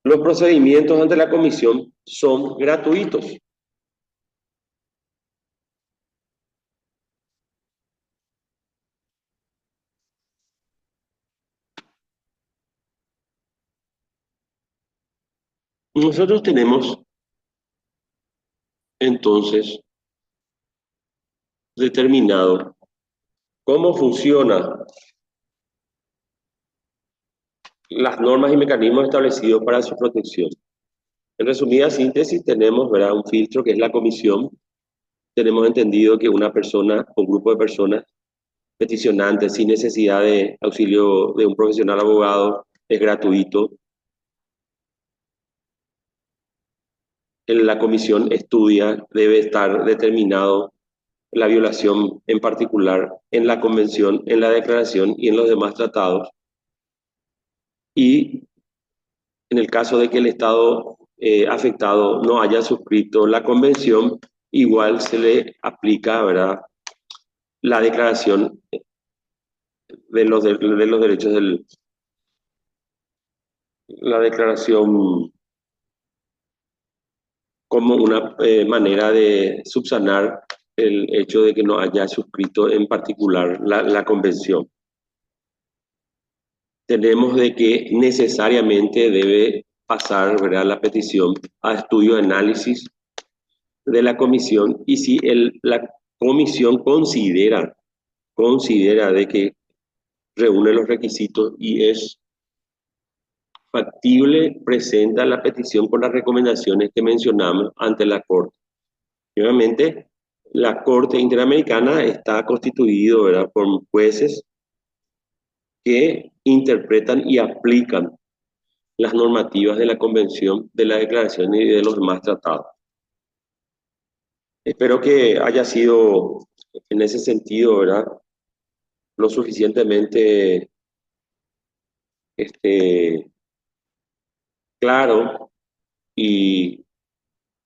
Speaker 1: Los procedimientos ante la comisión son gratuitos. Nosotros tenemos entonces determinado cómo funcionan las normas y mecanismos establecidos para su protección. En resumida síntesis, tenemos, ¿verdad?, un filtro que es la comisión. Tenemos entendido que una persona o grupo de personas peticionantes sin necesidad de auxilio de un profesional abogado es gratuito. La comisión estudia, debe estar determinado la violación en particular en la convención, en la declaración y en los demás tratados. Y en el caso de que el Estado afectado no haya suscrito la convención, igual se le aplica, ¿verdad?, la declaración de los derechos la declaración como una manera de subsanar el hecho de que no haya suscrito en particular la convención. Tenemos de que necesariamente debe pasar, ¿verdad?, la petición a estudio de análisis de la comisión, y si la comisión considera de que reúne los requisitos y es factible, presenta la petición con las recomendaciones que mencionamos ante la Corte. Nuevamente, la Corte Interamericana está constituida, ¿verdad?, por jueces que interpretan y aplican las normativas de la Convención, de la Declaración y de los demás tratados. Espero que haya sido en ese sentido, ¿verdad?, lo suficientemente claro y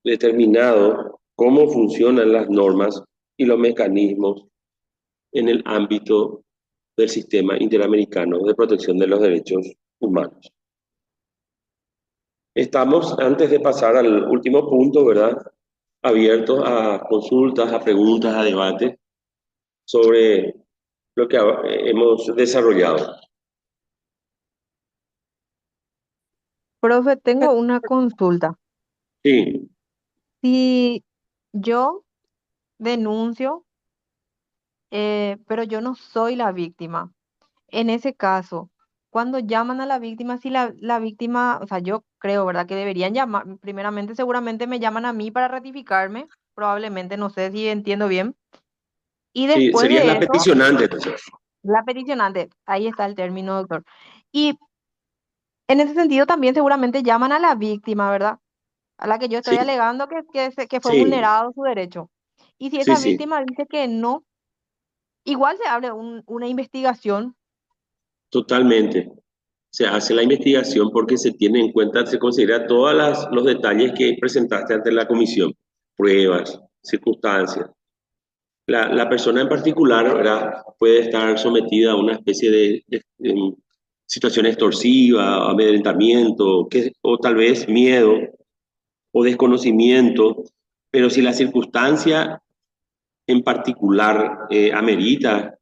Speaker 1: determinado cómo funcionan las normas y los mecanismos en el ámbito del sistema interamericano de protección de los derechos humanos. Estamos, antes de pasar al último punto, ¿verdad?, abiertos a consultas, a preguntas, a debates sobre lo que hemos desarrollado.
Speaker 3: Profe, tengo una consulta.
Speaker 1: Sí,
Speaker 3: Si yo denuncio, pero yo no soy la víctima, en ese caso, cuando llaman a la víctima, si la víctima, o sea, yo creo, ¿verdad?, que deberían llamar, primeramente, seguramente me llaman a mí para ratificarme, probablemente, no sé si entiendo bien, y
Speaker 1: sí,
Speaker 3: después
Speaker 1: sería
Speaker 3: de
Speaker 1: la
Speaker 3: eso,
Speaker 1: peticionante, entonces.
Speaker 3: la peticionante, ahí está el término, doctor. Y en ese sentido también seguramente llaman a la víctima, ¿verdad? A la que yo estoy
Speaker 1: Sí,
Speaker 3: alegando que fue
Speaker 1: sí,
Speaker 3: vulnerado su derecho. Y si
Speaker 1: sí,
Speaker 3: esa
Speaker 1: sí,
Speaker 3: víctima dice que no, igual se abre una investigación.
Speaker 1: totalmente. Se hace la investigación porque se tiene en cuenta, se considera todos los detalles que presentaste ante la comisión, pruebas, circunstancias. La persona en particular, ¿verdad?, puede estar sometida a una especie de situación extorsiva, amedrentamiento, o tal vez miedo o desconocimiento, pero si la circunstancia en particular amerita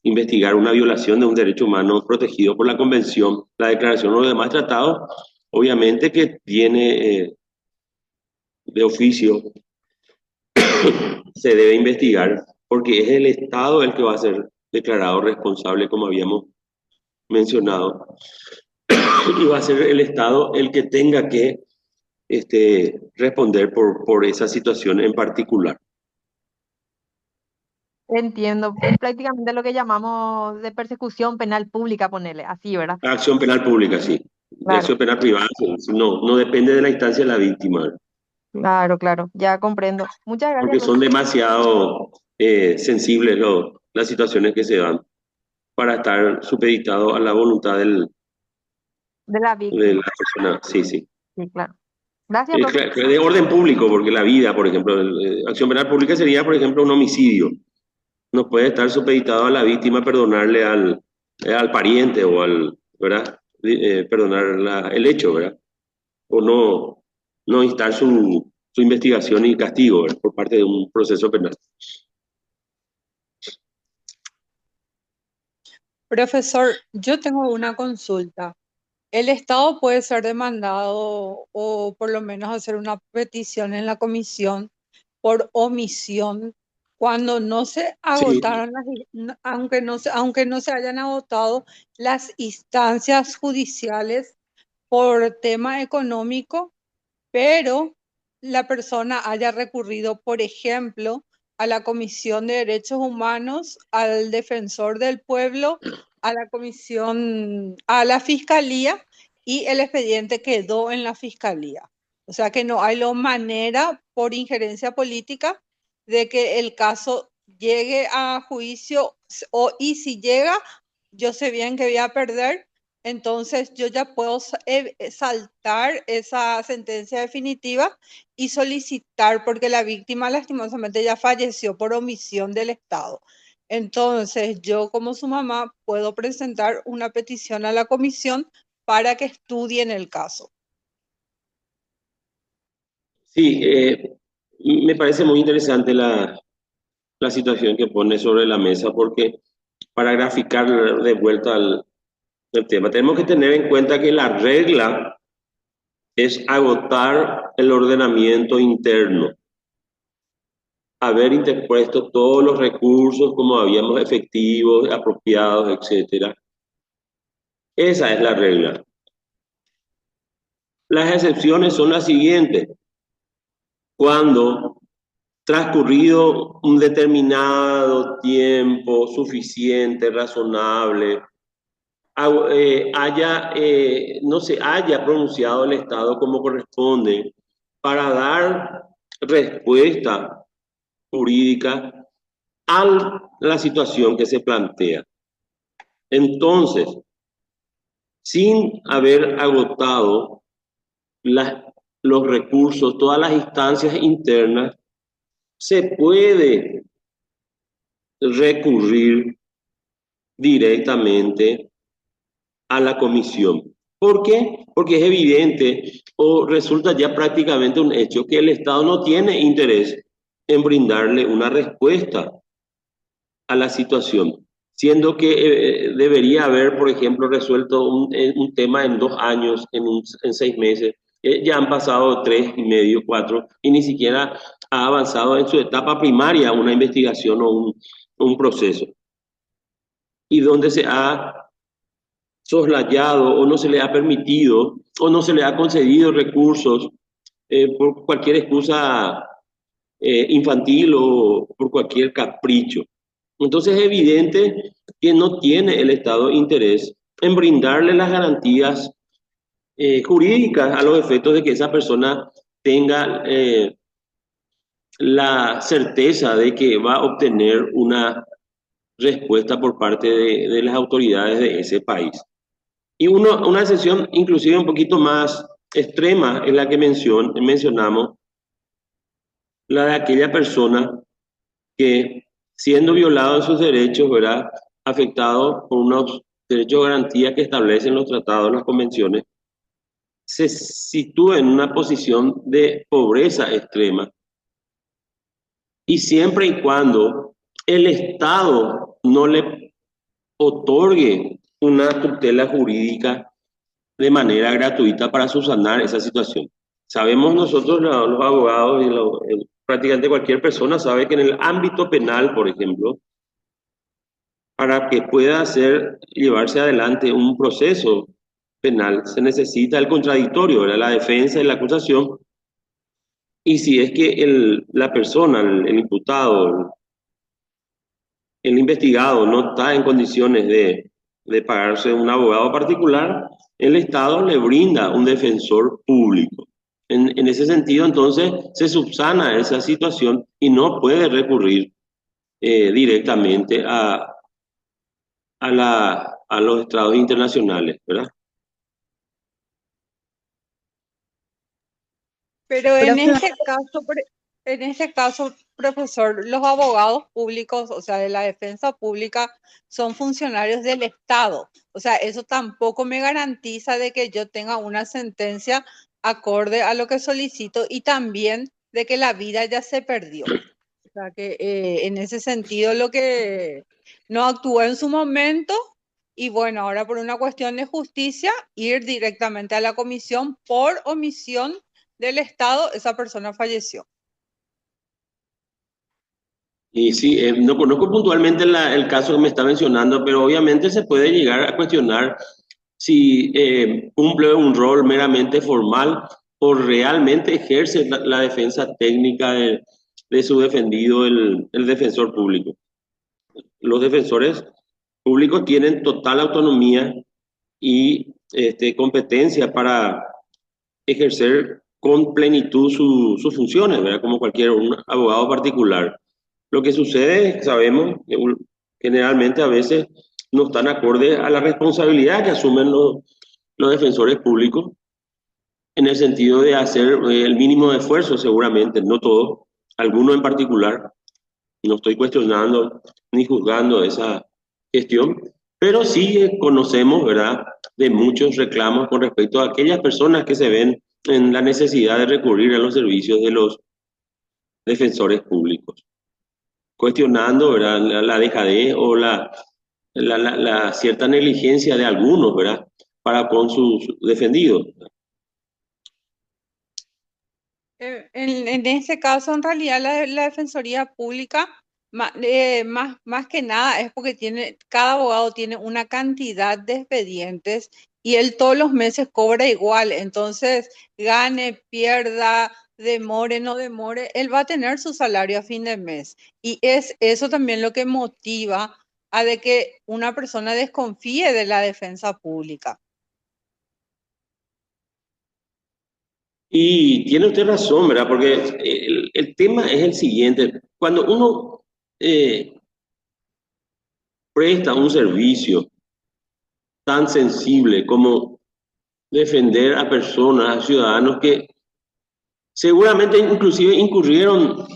Speaker 1: investigar una violación de un derecho humano protegido por la Convención, la Declaración o los demás tratados, obviamente que tiene de oficio, se debe investigar, porque es el Estado el que va a ser declarado responsable, como habíamos mencionado, y va a ser el Estado el que tenga que responder por esa situación en particular.
Speaker 3: Entiendo, es prácticamente lo que llamamos de persecución penal pública, ponerle así, ¿verdad?
Speaker 1: Acción penal pública, sí. De
Speaker 3: Claro,
Speaker 1: acción penal privada, sí. No, no depende de la instancia de la víctima,
Speaker 3: claro, claro, ya comprendo. Muchas gracias,
Speaker 1: porque
Speaker 3: profe,
Speaker 1: son demasiado sensibles las situaciones que se dan para estar supeditado a la voluntad
Speaker 3: de la
Speaker 1: de la
Speaker 3: víctima.
Speaker 1: persona. Sí, sí.
Speaker 3: Sí, claro. Gracias, profe.
Speaker 1: De orden público, porque la vida, por ejemplo, acción penal pública sería, por ejemplo, un homicidio. No puede estar supeditado a la víctima perdonarle al pariente o ¿verdad? Perdonar el hecho, ¿verdad? O no instar su investigación y castigo, ¿verdad?, por parte de un proceso penal.
Speaker 6: Profesor, yo tengo una consulta. ¿El Estado puede ser demandado o por lo menos hacer una petición en la comisión por omisión cuando no se
Speaker 1: Sí,
Speaker 6: agotaron aunque no se hayan agotado las instancias judiciales por tema económico, pero la persona haya recurrido, por ejemplo, a la Comisión de Derechos Humanos, al Defensor del Pueblo a la comisión, a la fiscalía, y el expediente quedó en la fiscalía. O sea que no hay manera por injerencia política de que el caso llegue a juicio, y si llega, yo sé bien que voy a perder, entonces yo ya puedo saltar esa sentencia definitiva y solicitar, porque la víctima lastimosamente ya falleció por omisión del Estado. Entonces yo como su mamá puedo presentar una petición a la comisión para que estudien el caso.
Speaker 1: Sí, me parece muy interesante la situación que pone sobre la mesa porque para graficar de vuelta al tema, tenemos que tener en cuenta que la regla es agotar el ordenamiento interno, haber interpuesto todos los recursos como habíamos efectivos, apropiados, etcétera. Esa es la regla. Las excepciones son las siguientes. Cuando transcurrido un determinado tiempo suficiente, razonable, no se haya pronunciado el Estado como corresponde para dar respuesta jurídica a la situación que se plantea. Entonces, sin haber agotado los recursos, todas las instancias internas, se puede recurrir directamente a la comisión. ¿Por qué? Porque es evidente o resulta ya prácticamente un hecho que el Estado no tiene interés en brindarle una respuesta a la situación, siendo que debería haber, por ejemplo, resuelto un tema en 2 años, en 6 meses. Ya han pasado 3 y medio, 4, y ni siquiera ha avanzado en su etapa primaria una investigación o un proceso. Y donde se ha soslayado o no se le ha permitido o no se le ha concedido recursos por cualquier excusa infantil o por cualquier capricho. Entonces es evidente que no tiene el Estado interés en brindarle las garantías jurídicas a los efectos de que esa persona tenga la certeza de que va a obtener una respuesta por parte de las autoridades de ese país. Y una excepción inclusive un poquito más extrema es la que mencionamos, la de aquella persona que siendo violado en sus derechos, ¿verdad? Afectado por unos derechos de garantía que establecen los tratados, las convenciones, se sitúa en una posición de pobreza extrema. Y siempre y cuando el Estado no le otorgue una tutela jurídica de manera gratuita para subsanar esa situación. Sabemos nosotros, los abogados y prácticamente cualquier persona sabe que en el ámbito penal, por ejemplo, para que pueda llevarse adelante un proceso penal, se necesita el contradictorio, ¿verdad? La defensa y la acusación. Y si es que la persona, el imputado, el investigado no está en condiciones de pagarse un abogado particular, el Estado le brinda un defensor público. En ese sentido, entonces, se subsana esa situación y no puede recurrir directamente a los estrados internacionales, ¿verdad?
Speaker 6: Pero
Speaker 5: Profe,
Speaker 6: en este caso, profesor, los abogados públicos, o sea, de la defensa pública, son funcionarios del Estado. O sea, eso tampoco me garantiza de que yo tenga una sentencia acorde a lo que solicito y también de que la vida ya se perdió. O sea, que en ese sentido lo que no actuó en su momento y bueno, ahora por una cuestión de justicia, ir directamente a la comisión por omisión del Estado, esa persona falleció.
Speaker 1: Y sí, no conozco puntualmente el caso que me está mencionando, pero obviamente se puede llegar a cuestionar si cumple un rol meramente formal o realmente ejerce la defensa técnica de su defendido, el defensor público. Los defensores públicos tienen total autonomía y competencia para ejercer con plenitud sus funciones, ¿verdad? Como cualquier un abogado particular. Lo que sucede, sabemos, que generalmente a veces no están acorde a la responsabilidad que asumen los defensores públicos en el sentido de hacer el mínimo de esfuerzo, seguramente, no todos, algunos en particular. No estoy cuestionando ni juzgando esa gestión, pero sí conocemos, ¿verdad?, de muchos reclamos con respecto a aquellas personas que se ven en la necesidad de recurrir a los servicios de los defensores públicos, cuestionando, ¿verdad?, la dejadez o la cierta negligencia de algunos, ¿verdad?, para con sus defendidos.
Speaker 6: En este caso, en realidad, la Defensoría Pública, más que nada, es porque cada abogado tiene una cantidad de expedientes y él todos los meses cobra igual. Entonces, gane, pierda, demore, no demore, él va a tener su salario a fin de mes. Y es eso también lo que motiva a de que una persona desconfíe de la defensa pública.
Speaker 1: Y tiene usted razón, ¿verdad? Porque el tema es el siguiente. Cuando uno presta un servicio tan sensible como defender a personas, a ciudadanos que seguramente inclusive incurrieron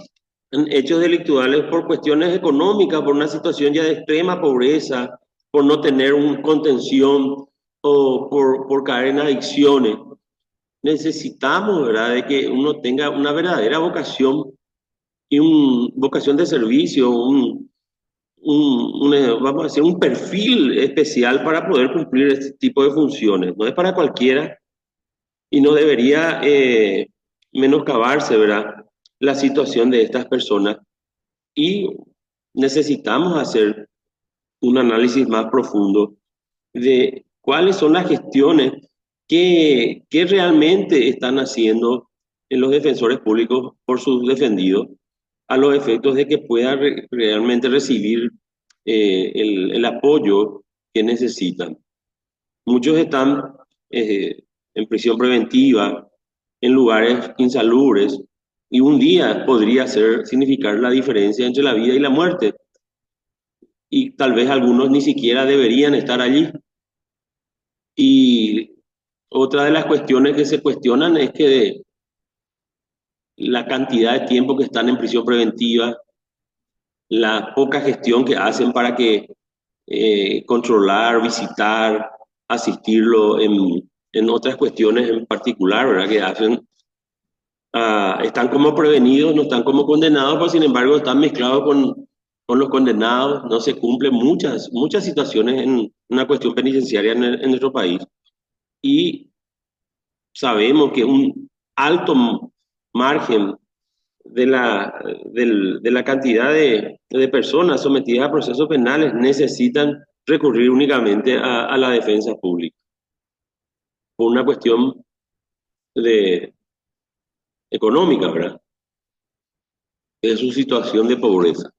Speaker 1: en hechos delictuales por cuestiones económicas, por una situación ya de extrema pobreza, por no tener un contención o por caer en adicciones. Necesitamos, ¿verdad?, de que uno tenga una verdadera vocación y una vocación de servicio, vamos a decir, un perfil especial para poder cumplir este tipo de funciones. No es para cualquiera y no debería menoscabarse, ¿verdad?, la situación de estas personas. Y necesitamos hacer un análisis más profundo de cuáles son las gestiones que realmente están haciendo en los defensores públicos por sus defendidos, a los efectos de que puedan realmente recibir el apoyo que necesitan. Muchos están en prisión preventiva, en lugares insalubres, y un día podría significar la diferencia entre la vida y la muerte. Y tal vez algunos ni siquiera deberían estar allí. Y otra de las cuestiones que se cuestionan es que la cantidad de tiempo que están en prisión preventiva, la poca gestión que hacen para que controlar, visitar, asistirlo en otras cuestiones en particular, ¿verdad?, que hacen, están como prevenidos, no están como condenados, pero sin embargo están mezclados con los condenados, no se cumplen muchas situaciones en una cuestión penitenciaria en nuestro país. Y sabemos que un alto margen de la cantidad de personas sometidas a procesos penales necesitan recurrir únicamente a la defensa pública por una cuestión económica, ¿verdad?, de su situación de pobreza.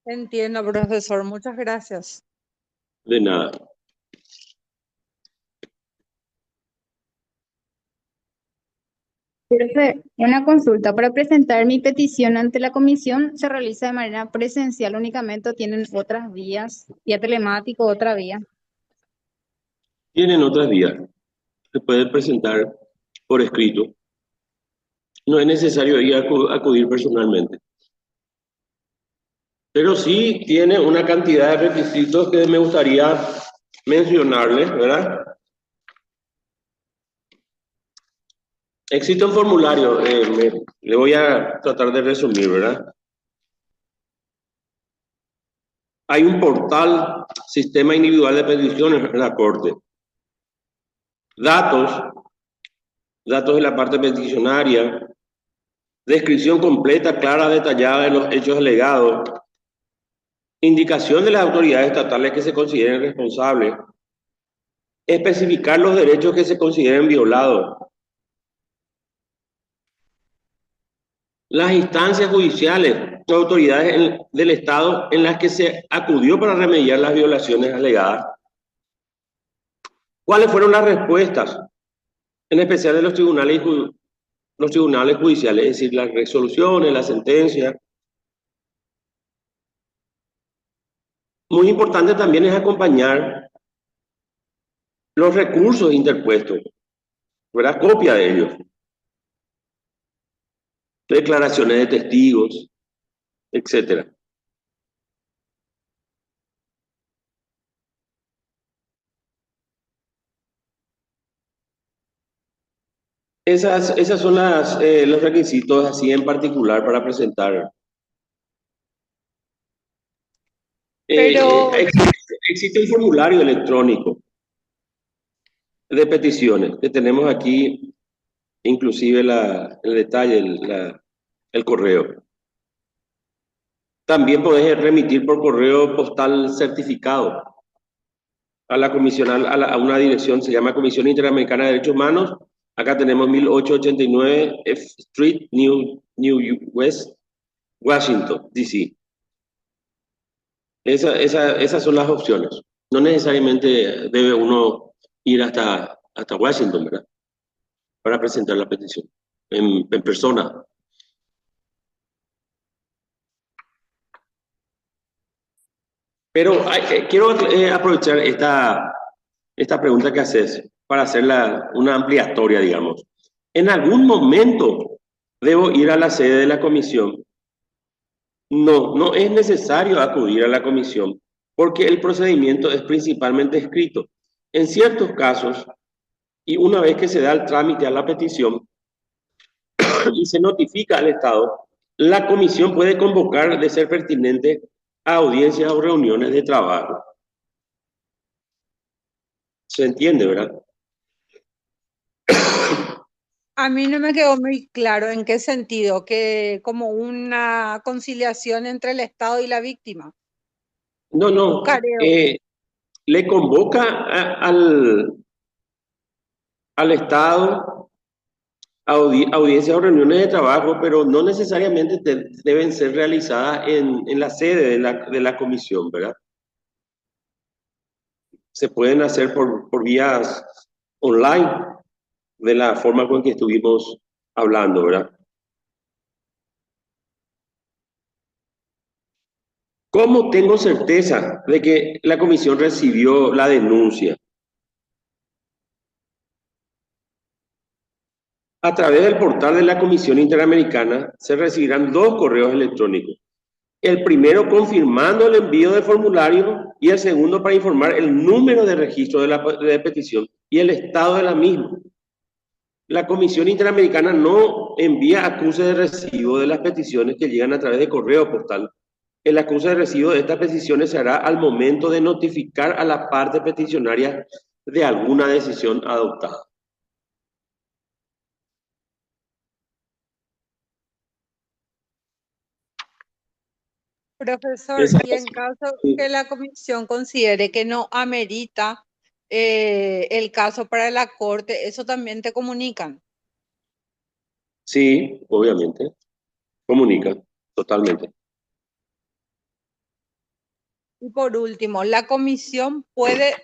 Speaker 6: Entiendo, profesor. Muchas gracias.
Speaker 1: De nada.
Speaker 7: Profe, una consulta. Para presentar mi petición ante la comisión, ¿se realiza de manera presencial únicamente o tienen otras vías, vía telemático, otra vía?
Speaker 1: Tienen otras vías. Se pueden presentar por escrito. No es necesario ir a acudir personalmente. Pero sí tiene una cantidad de requisitos que me gustaría mencionarles, ¿verdad? Existe un formulario, le voy a tratar de resumir, ¿verdad? Hay un portal, sistema individual de peticiones en la Corte. Datos de la parte peticionaria, descripción completa, clara, detallada de los hechos alegados, indicación de las autoridades estatales que se consideren responsables, especificar los derechos que se consideren violados, las instancias judiciales autoridades del Estado en las que se acudió para remediar las violaciones alegadas. ¿Cuáles fueron las respuestas? En especial de los tribunales judiciales, es decir, las resoluciones, las sentencias. Muy importante también es acompañar los recursos interpuestos, ¿verdad? Copia de ellos. Declaraciones de testigos, etcétera. Esas son los requisitos así en particular para presentar.
Speaker 6: Pero,
Speaker 1: Existe un formulario electrónico de peticiones que tenemos aquí, inclusive el detalle, el correo. También podés remitir por correo postal certificado a la comisión, a una dirección, se llama Comisión Interamericana de Derechos Humanos. Acá tenemos 1889 F Street, New West, Washington, D.C. Esas son las opciones. No necesariamente debe uno ir hasta Washington, ¿verdad? Para presentar la petición en persona. Pero quiero aprovechar esta pregunta que haces para hacerla una ampliatoria, digamos. ¿En algún momento debo ir a la sede de la comisión? No es necesario acudir a la comisión porque el procedimiento es principalmente escrito. En ciertos casos, y una vez que se da el trámite a la petición y se notifica al Estado, la comisión puede convocar, de ser pertinente, a audiencias o reuniones de trabajo. ¿Se entiende, verdad?
Speaker 6: a mí no me quedó muy claro en qué sentido, que como una conciliación entre el Estado y la víctima.
Speaker 1: No.
Speaker 6: Careo.
Speaker 1: Le convoca al Estado a audiencias o reuniones de trabajo, pero no necesariamente deben ser realizadas en la sede de la comisión, ¿verdad? Se pueden hacer por vías online, de la forma con que estuvimos hablando, ¿verdad? ¿Cómo tengo certeza de que la comisión recibió la denuncia? A través del portal de la Comisión Interamericana se recibirán 2 correos electrónicos. El primero confirmando el envío del formulario y el segundo para informar el número de registro de petición y el estado de la misma. La Comisión Interamericana no envía acuse de recibo de las peticiones que llegan a través de correo postal. El acuse de recibo de estas peticiones se hará al momento de notificar a la parte peticionaria de alguna decisión adoptada.
Speaker 6: Profesor, y en caso que la comisión considere que no amerita el caso para la corte, ¿eso también te comunican?
Speaker 1: Sí, obviamente. Comunican, totalmente.
Speaker 6: Y por último, ¿la comisión puede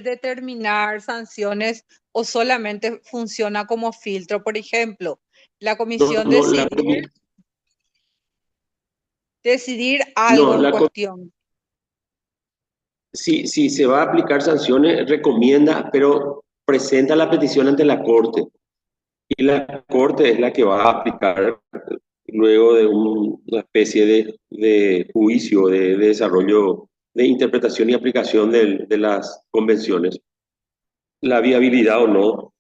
Speaker 6: determinar sanciones o solamente funciona como filtro? Por ejemplo, la comisión decidir algo en cuestión.
Speaker 1: Si se va a aplicar sanciones, recomienda, pero presenta la petición ante la Corte. Y la Corte es la que va a aplicar luego de una especie de juicio, de desarrollo, de interpretación y aplicación de las convenciones, la viabilidad o no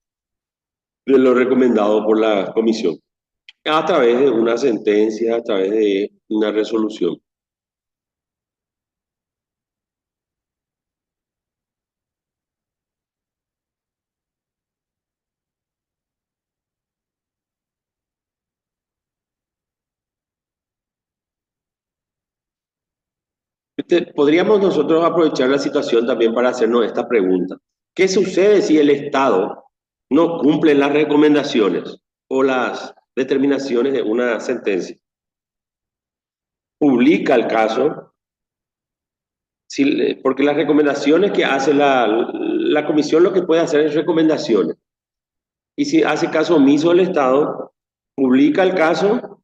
Speaker 1: de lo recomendado por la Comisión, a través de una sentencia, a través de una resolución. Podríamos nosotros aprovechar la situación también para hacernos esta pregunta. ¿Qué sucede si el Estado no cumple las recomendaciones o las determinaciones de una sentencia? publica el caso, porque las recomendaciones que hace la comisión lo que puede hacer es recomendaciones. Y si hace caso omiso el Estado, publica el caso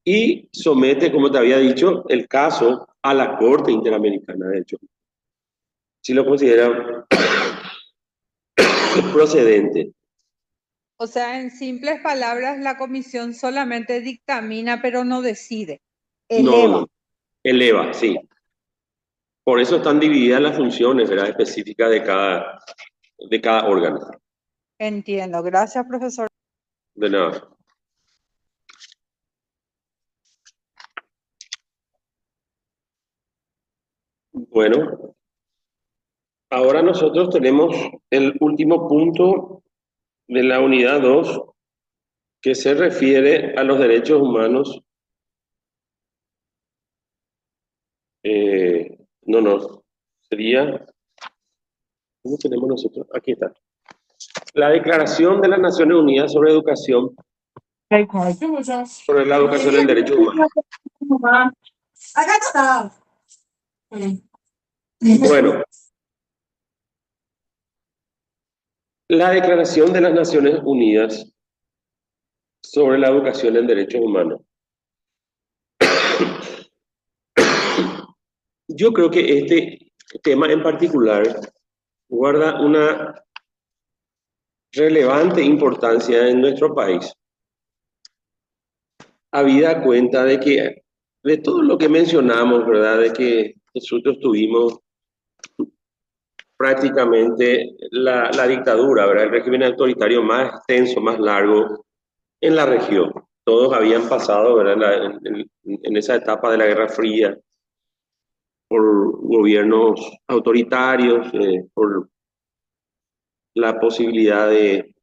Speaker 1: y somete, como te había dicho, el caso a la Corte Interamericana, de hecho, si lo considera procedente.
Speaker 6: O sea, en simples palabras, la comisión solamente dictamina, pero no decide. Eleva.
Speaker 1: No, eleva, sí. Por eso están divididas las funciones, ¿verdad?, específicas de cada órgano.
Speaker 6: Entiendo. Gracias, profesor.
Speaker 1: De nada. Bueno, ahora nosotros tenemos el último punto de la unidad 2, que se refiere a los derechos humanos. Sería, ¿cómo tenemos nosotros? Aquí está. La Declaración de las Naciones Unidas sobre Educación, sobre la educación en derechos humanos. Bueno, la Declaración de las Naciones Unidas sobre la educación en derechos humanos. Yo creo que este tema en particular guarda una relevante importancia en nuestro país, habida cuenta de que, de todo lo que mencionamos, ¿verdad?, de que nosotros tuvimos prácticamente la dictadura, ¿verdad?, el régimen autoritario más extenso, más largo en la región. Todos habían pasado, ¿verdad?, en esa etapa de la Guerra Fría por gobiernos autoritarios, por la posibilidad de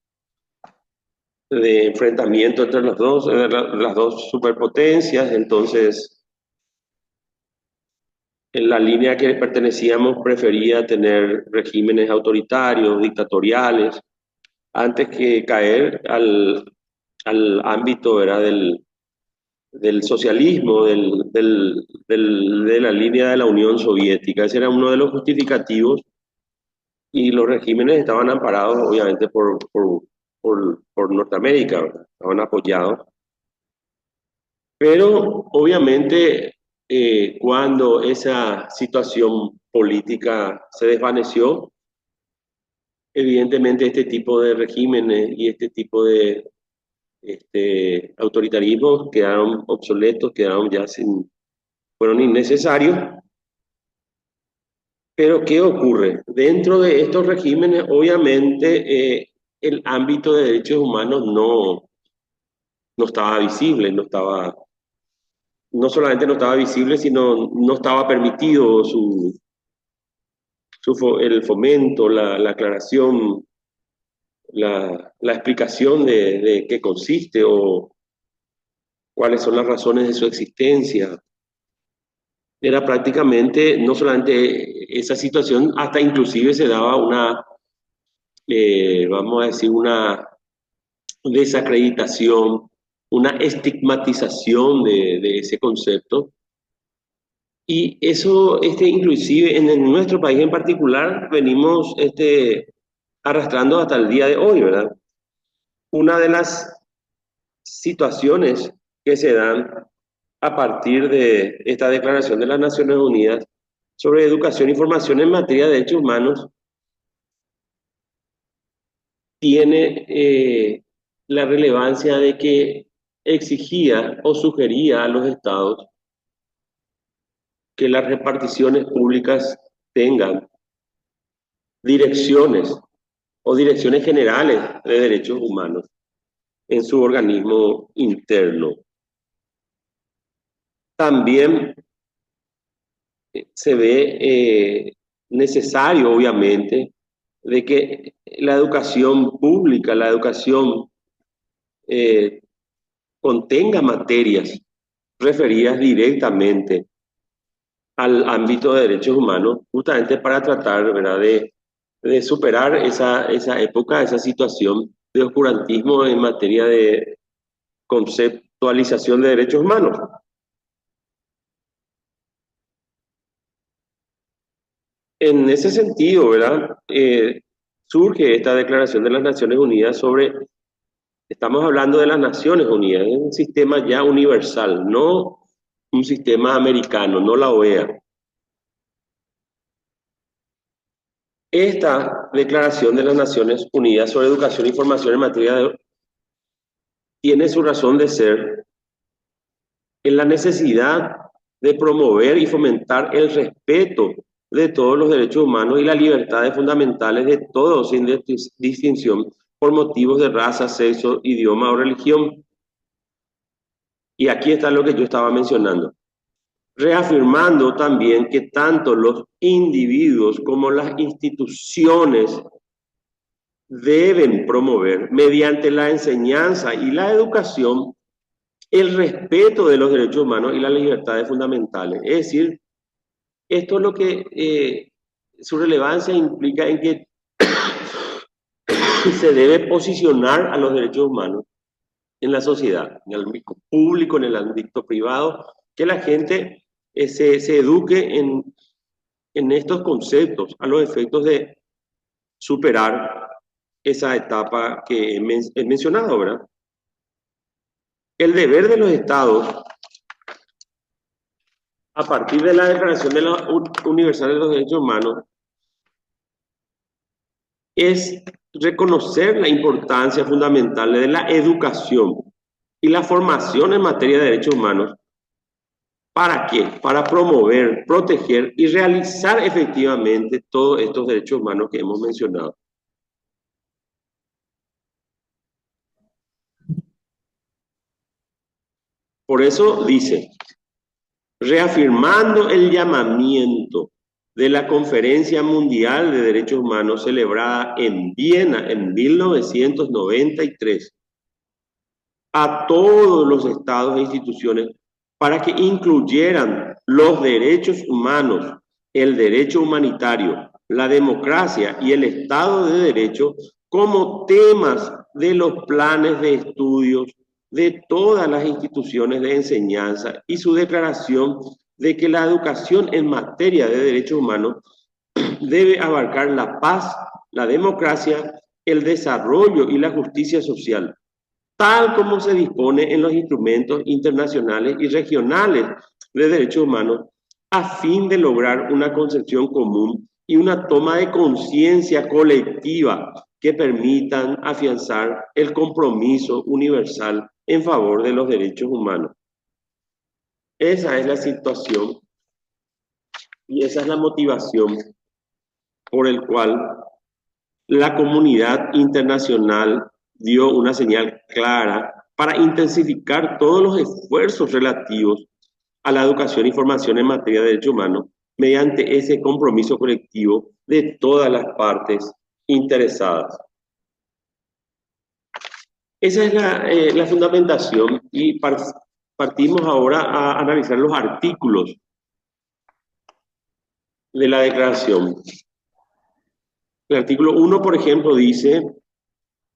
Speaker 1: enfrentamiento entre las dos superpotencias. Entonces, en la línea que pertenecíamos prefería tener regímenes autoritarios, dictatoriales, antes que caer al ámbito, ¿verdad?, del socialismo, de la línea de la Unión Soviética. Ese era uno de los justificativos, y los regímenes estaban amparados, obviamente, por Norteamérica, ¿verdad?, estaban apoyados. Pero, obviamente, cuando esa situación política se desvaneció, evidentemente este tipo de regímenes y este tipo de autoritarismos quedaron obsoletos, quedaron ya fueron innecesarios. Pero ¿qué ocurre? Dentro de estos regímenes, obviamente, el ámbito de derechos humanos no estaba visible, no solamente no estaba visible, sino no estaba permitido el fomento, la aclaración, la explicación de qué consiste o cuáles son las razones de su existencia. Era prácticamente, no solamente esa situación, hasta inclusive se daba vamos a decir, una desacreditación, una estigmatización de ese concepto. Y eso, inclusive en nuestro país en particular, venimos arrastrando hasta el día de hoy, ¿verdad? Una de las situaciones que se dan a partir de esta Declaración de las Naciones Unidas sobre educación y formación en materia de derechos humanos tiene la relevancia de que exigía o sugería a los estados que las reparticiones públicas tengan direcciones o direcciones generales de derechos humanos en su organismo interno. También se ve necesario, obviamente, de que la educación pública, la educación contenga materias referidas directamente al ámbito de derechos humanos, justamente para tratar, ¿verdad?, de superar esa época, esa situación de oscurantismo en materia de conceptualización de derechos humanos. En ese sentido, ¿verdad? Surge esta Declaración de las Naciones Unidas sobre, estamos hablando de las Naciones Unidas, es un sistema ya universal, no un sistema americano, no la OEA. Esta Declaración de las Naciones Unidas sobre Educación y Formación en materia de tiene su razón de ser en la necesidad de promover y fomentar el respeto de todos los derechos humanos y las libertades fundamentales de todos sin distinción por motivos de raza, sexo, idioma o religión. Y aquí está lo que yo estaba mencionando, reafirmando también que tanto los individuos como las instituciones deben promover mediante la enseñanza y la educación el respeto de los derechos humanos y las libertades fundamentales. Es decir, esto es lo que su relevancia implica en que se debe posicionar a los derechos humanos en la sociedad, en el ámbito público, en el ámbito privado, que la gente se eduque en estos conceptos a los efectos de superar esa etapa que he mencionado, ¿verdad? El deber de los estados, a partir de la Declaración de la Universal de los Derechos Humanos, es reconocer la importancia fundamental de la educación y la formación en materia de derechos humanos. ¿Para qué? Para promover, proteger y realizar efectivamente todos estos derechos humanos que hemos mencionado. Por eso dice, reafirmando el llamamiento de la Conferencia Mundial de Derechos Humanos celebrada en Viena en 1993, a todos los estados e instituciones para que incluyeran los derechos humanos, el derecho humanitario, la democracia y el Estado de Derecho como temas de los planes de estudios de todas las instituciones de enseñanza y su declaración de que la educación en materia de derechos humanos debe abarcar la paz, la democracia, el desarrollo y la justicia social, tal como se dispone en los instrumentos internacionales y regionales de derechos humanos, a fin de lograr una concepción común y una toma de conciencia colectiva que permitan afianzar el compromiso universal en favor de los derechos humanos. Esa es la situación y esa es la motivación por el cual la comunidad internacional dio una señal clara para intensificar todos los esfuerzos relativos a la educación y formación en materia de derechos humanos mediante ese compromiso colectivo de todas las partes interesadas. Esa es la fundamentación y partimos ahora a analizar los artículos de la declaración. El artículo 1, por ejemplo, dice: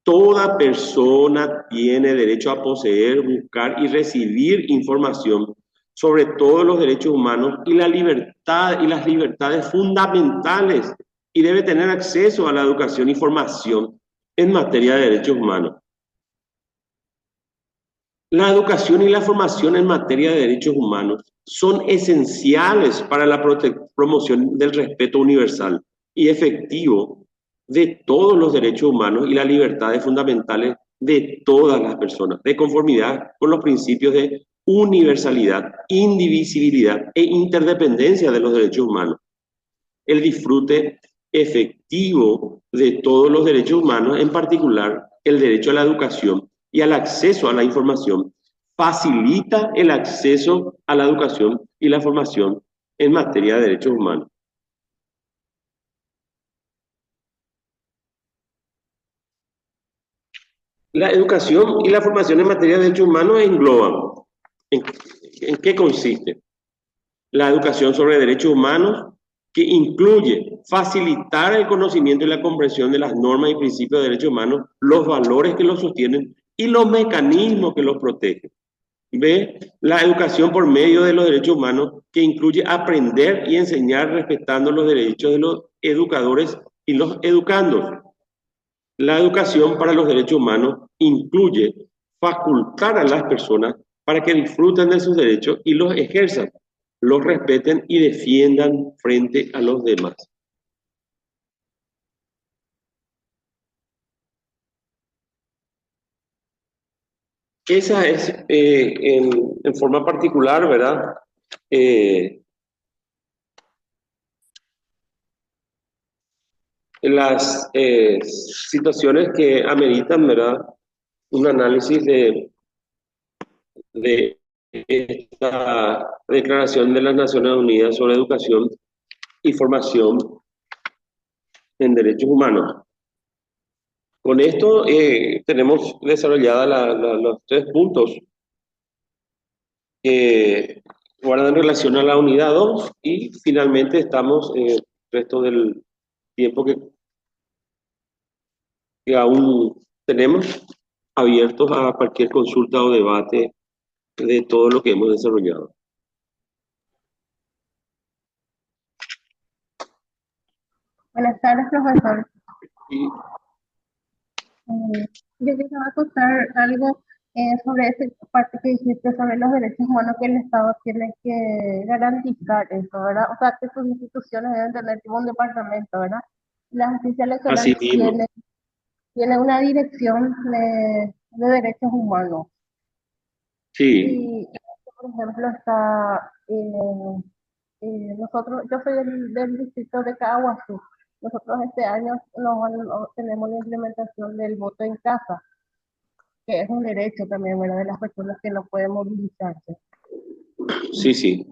Speaker 1: toda persona tiene derecho a poseer, buscar y recibir información sobre todos los derechos humanos y la libertad y las libertades fundamentales, y debe tener acceso a la educación y formación en materia de derechos humanos. La educación y la formación en materia de derechos humanos son esenciales para la promoción del respeto universal y efectivo de todos los derechos humanos y las libertades fundamentales de todas las personas, de conformidad con los principios de universalidad, indivisibilidad e interdependencia de los derechos humanos. El disfrute efectivo de todos los derechos humanos, en particular el derecho a la educación y al acceso a la información, facilita el acceso a la educación y la formación en materia de derechos humanos. La educación y la formación en materia de derechos humanos engloban. ¿En qué consiste? La educación sobre derechos humanos, que incluye facilitar el conocimiento y la comprensión de las normas y principios de derechos humanos, los valores que los sostienen y los mecanismos que los protegen. B, la educación por medio de los derechos humanos, que incluye aprender y enseñar respetando los derechos de los educadores y los educandos. La educación para los derechos humanos incluye facultar a las personas para que disfruten de sus derechos y los ejerzan, los respeten y defiendan frente a los demás. Esa es, en forma particular, ¿verdad? Las situaciones que ameritan, ¿verdad? Un análisis de esta Declaración de las Naciones Unidas sobre Educación y Formación en Derechos Humanos. Con esto tenemos desarrollada los 3 puntos que guardan relación a la unidad 2 y finalmente estamos el resto del tiempo que aún tenemos abiertos a cualquier consulta o debate de todo lo que hemos desarrollado.
Speaker 4: Buenas tardes, profesor.
Speaker 1: Y
Speaker 4: Yo quisiera contar algo sobre esa parte que dijiste sobre los derechos humanos que el Estado tiene que garantizar eso, ¿verdad? O sea, que sus instituciones deben tener tipo un departamento, ¿verdad? La justicia electoral
Speaker 1: así mismo,
Speaker 4: tiene una dirección de derechos humanos.
Speaker 1: sí,
Speaker 4: Y por ejemplo, está, yo soy del distrito de Caguazú. Nosotros este año tenemos la implementación del voto en casa, que es un derecho también, ¿verdad? De las personas que no pueden movilizarse.
Speaker 1: sí, sí.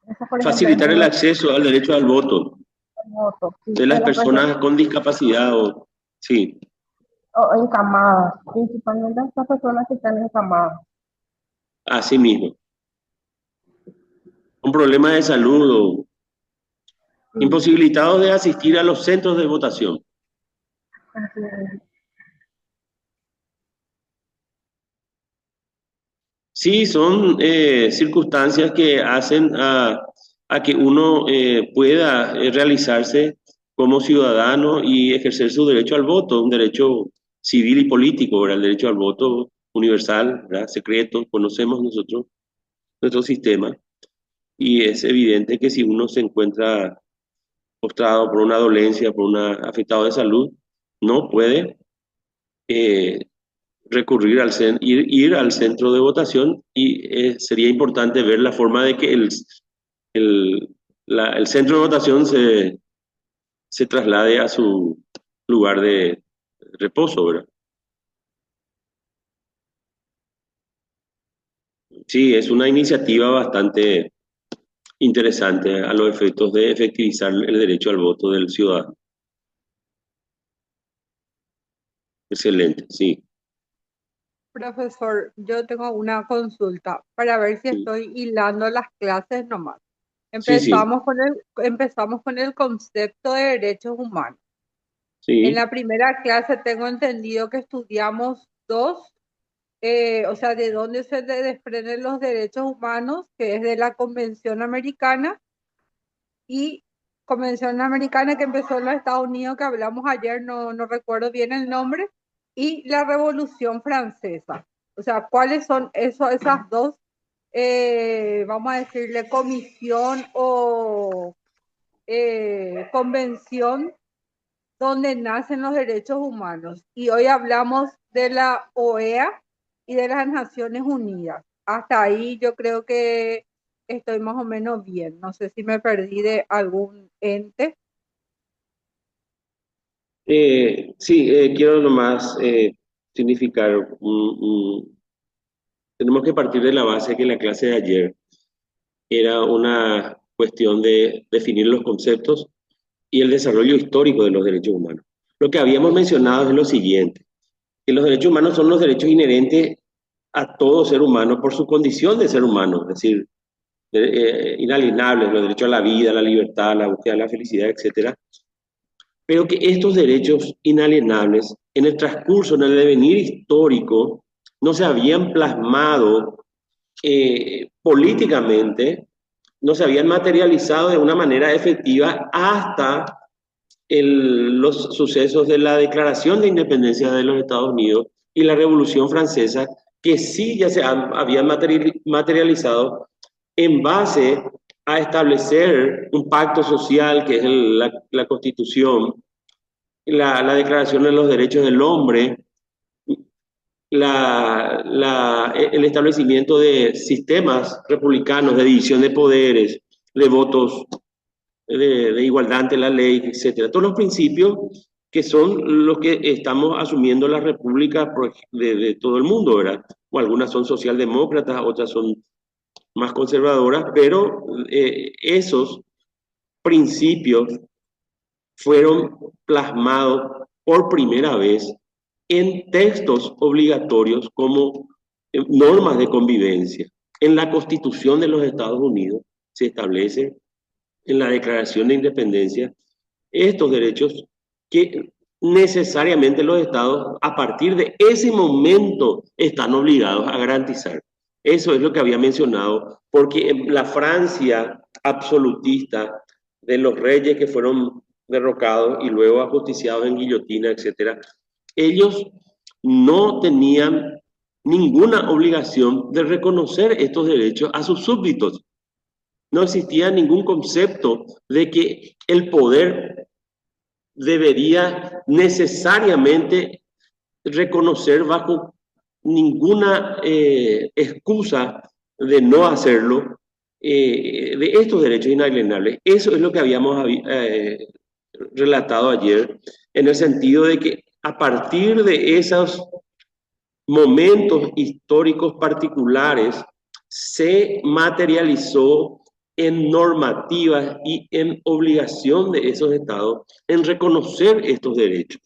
Speaker 4: Eso, por ejemplo, es
Speaker 1: Facilitar el
Speaker 4: uno de
Speaker 1: acceso al derecho al voto
Speaker 4: los votos, sí,
Speaker 1: de
Speaker 4: de
Speaker 1: las
Speaker 4: las personas
Speaker 1: personas con discapacidad sí,
Speaker 4: encamadas, principalmente estas personas que están encamadas.
Speaker 1: así mismo. Un problema de salud o
Speaker 4: Sí,
Speaker 1: imposibilitados de asistir a los centros de votación.
Speaker 4: así es.
Speaker 1: Sí, son circunstancias que hacen a que uno pueda realizarse como ciudadano y ejercer su derecho al voto, un derecho civil y político, ¿verdad? El derecho al voto universal, ¿verdad? Secreto, conocemos nosotros nuestro sistema y es evidente que si uno se encuentra postrado por una dolencia, por un afectado de salud, no puede eh, recurrir ir al centro de votación y sería importante ver la forma de que el centro de votación se traslade a su lugar de reposo, ¿verdad? Sí, es una iniciativa bastante interesante a los efectos de efectivizar el derecho al voto del ciudadano. Excelente, sí.
Speaker 6: Profesor, yo tengo una consulta para ver si
Speaker 1: Sí,
Speaker 6: estoy hilando las clases nomás.
Speaker 1: sí, sí,
Speaker 6: Empezamos con el concepto de derechos humanos. En
Speaker 1: sí.
Speaker 6: la primera clase tengo entendido que estudiamos dos, o sea, de dónde se desprenden los derechos humanos, que es de la Convención Americana, y Convención Americana que empezó en los Estados Unidos, que hablamos ayer, no recuerdo bien el nombre, y la Revolución Francesa. O sea, ¿cuáles son esas dos, vamos a decirle, comisión o convención donde nacen los derechos humanos? Y hoy hablamos de la OEA y de las Naciones Unidas. Hasta ahí yo creo que estoy más o menos bien. No sé si me perdí de algún ente.
Speaker 1: Sí, quiero nomás significar, tenemos que partir de la base que la clase de ayer era una cuestión de definir los conceptos y el desarrollo histórico de los derechos humanos. Lo que habíamos mencionado es lo siguiente, que los derechos humanos son los derechos inherentes a todo ser humano por su condición de ser humano, es decir, inalienables, los derechos a la vida, a la libertad, a la búsqueda de la felicidad, etcétera, pero que estos derechos inalienables, en el transcurso, en el devenir histórico, no se habían plasmado políticamente no se habían materializado de una manera efectiva hasta los sucesos de la Declaración de Independencia de los Estados Unidos y la Revolución Francesa, que sí ya se habían materializado en base a establecer un pacto social, que es la Constitución, la Declaración de los Derechos del Hombre, el establecimiento de sistemas republicanos de división de poderes, de votos, de igualdad ante la ley, etcétera. Todos los principios que son los que estamos asumiendo la república de todo el mundo, ¿verdad? O algunas son socialdemócratas, otras son más conservadoras, pero esos principios fueron plasmados por primera vez en textos obligatorios como normas de convivencia. En la Constitución de los Estados Unidos se establece, en la Declaración de Independencia, estos derechos que necesariamente los estados a partir de ese momento están obligados a garantizar. Eso es lo que había mencionado, porque en la Francia absolutista de los reyes que fueron derrocados y luego ajusticiados en guillotina, etcétera, ellos no tenían ninguna obligación de reconocer estos derechos a sus súbditos. No existía ningún concepto de que el poder debería necesariamente reconocer bajo ninguna excusa de no hacerlo de estos derechos inalienables. Eso es lo que habíamos relatado ayer, en el sentido de que a partir de esos momentos históricos particulares se materializó en normativas y en obligación de esos estados en reconocer estos derechos.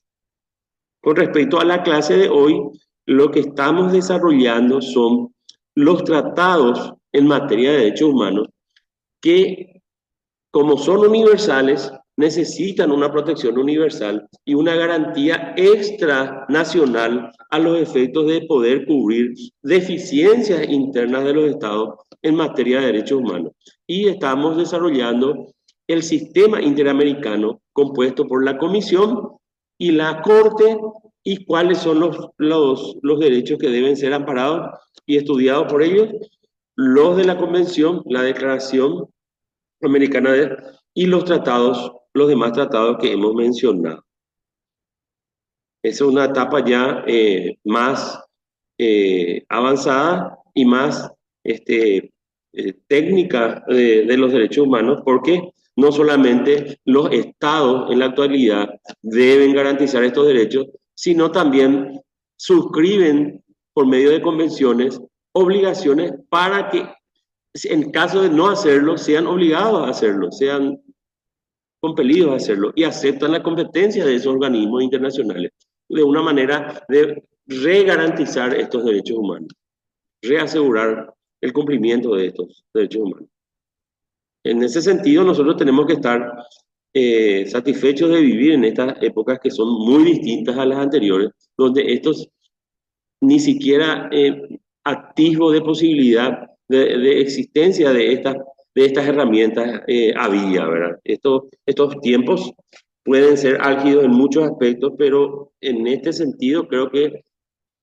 Speaker 1: Con respecto a la clase de hoy, lo que estamos desarrollando son los tratados en materia de derechos humanos que, como son universales, necesitan una protección universal y una garantía extranacional a los efectos de poder cubrir deficiencias internas de los estados en materia de derechos humanos. Y estamos desarrollando el sistema interamericano compuesto por la Comisión y la Corte, y cuáles son los derechos que deben ser amparados y estudiados por ellos, los de la Convención, la Declaración Americana y los tratados, los demás tratados que hemos mencionado. Es una etapa ya más avanzada y más técnica de los derechos humanos, porque no solamente los estados en la actualidad deben garantizar estos derechos, sino también suscriben por medio de convenciones obligaciones para que, en caso de no hacerlo, sean obligados a hacerlo, sean compelidos a hacerlo y aceptan la competencia de esos organismos internacionales de una manera de regarantizar estos derechos humanos, reasegurar el cumplimiento de estos derechos humanos. En ese sentido, nosotros tenemos que estar satisfechos de vivir en estas épocas que son muy distintas a las anteriores, donde estos ni siquiera atisbo de posibilidad de existencia de estas herramientas había, ¿verdad? Estos tiempos pueden ser álgidos en muchos aspectos, pero en este sentido creo que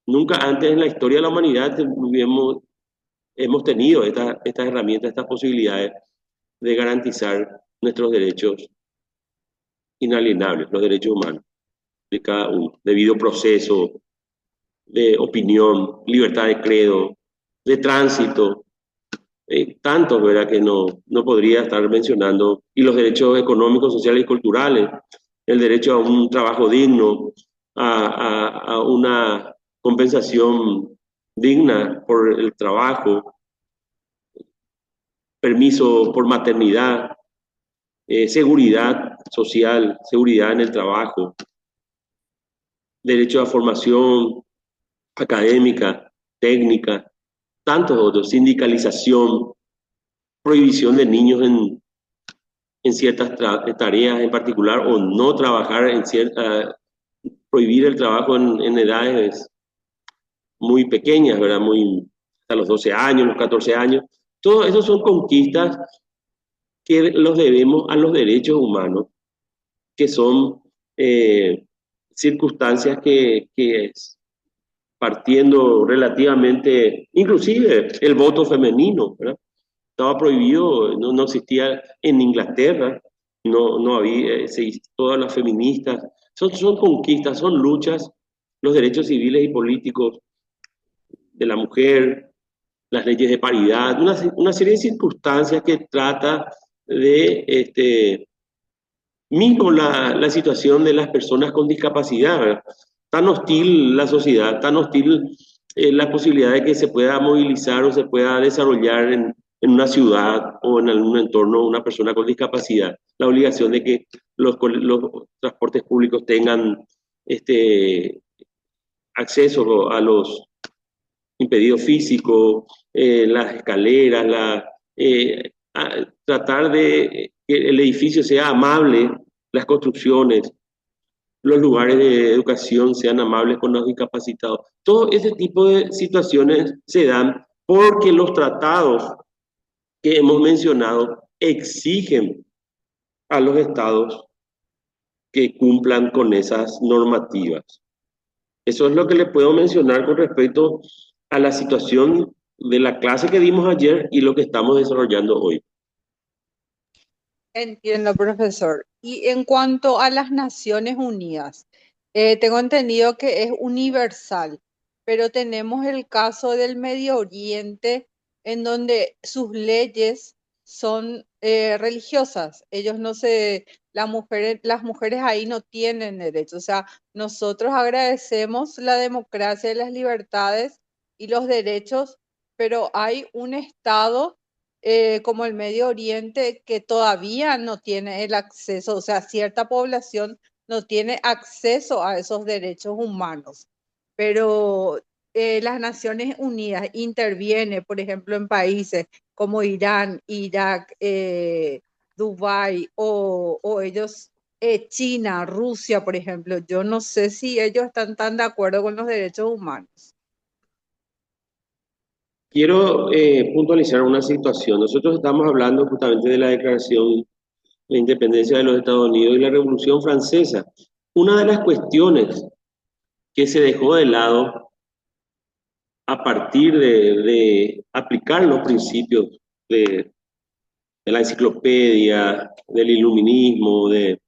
Speaker 1: nunca antes en la historia de la humanidad hemos tenido estas herramientas, estas posibilidades de garantizar nuestros derechos inalienables, los derechos humanos de cada uno, debido proceso, de opinión, libertad de credo, de tránsito, tantos, ¿verdad?, que no podría estar mencionando, y los derechos económicos, sociales y culturales, el derecho a un trabajo digno, a una compensación digna por el trabajo, permiso por maternidad, seguridad social, seguridad en el trabajo, derecho a formación académica, técnica, tantos otros, sindicalización, prohibición de niños en ciertas tareas en particular, o no trabajar prohibir el trabajo en edades muy pequeñas, ¿verdad? Muy hasta los 12 años, los 14 años. Todo eso son conquistas que los debemos a los derechos humanos, que son circunstancias que partiendo relativamente, inclusive el voto femenino, ¿verdad? Estaba prohibido, no existía en Inglaterra, no había, todas las feministas, son conquistas, son luchas, los derechos civiles y políticos de la mujer, las leyes de paridad, una serie de circunstancias que trata de mismo la situación de las personas con discapacidad, ¿verdad? Tan hostil la sociedad, tan hostil la posibilidad de que se pueda movilizar o se pueda desarrollar en una ciudad o en algún entorno una persona con discapacidad. La obligación de que los transportes públicos tengan acceso a los impedidos físicos, las escaleras, tratar de que el edificio sea amable, las construcciones, los lugares de educación sean amables con los discapacitados. Todo ese tipo de situaciones se dan porque los tratados que hemos mencionado exigen a los estados que cumplan con esas normativas. Eso es lo que le puedo mencionar con respecto a la situación de la clase que dimos ayer y lo que estamos desarrollando hoy.
Speaker 6: Entiendo, profesor. Y en cuanto a las Naciones Unidas, tengo entendido que es universal, pero tenemos el caso del Medio Oriente en donde sus leyes son religiosas. Ellos no se, las mujeres ahí no tienen derechos. O sea, nosotros agradecemos la democracia y las libertades y los derechos, pero hay un Estado como el Medio Oriente que todavía no tiene el acceso, o sea, cierta población no tiene acceso a esos derechos humanos. Pero las Naciones Unidas interviene, por ejemplo, en países como Irán, Irak, Dubái o ellos, China, Rusia, por ejemplo. Yo no sé si ellos están tan de acuerdo con los derechos humanos.
Speaker 1: Quiero puntualizar una situación. Nosotros estamos hablando justamente de la Declaración de Independencia de los Estados Unidos y la Revolución Francesa. Una de las cuestiones que se dejó de lado a partir de aplicar los principios de la enciclopedia, del iluminismo, de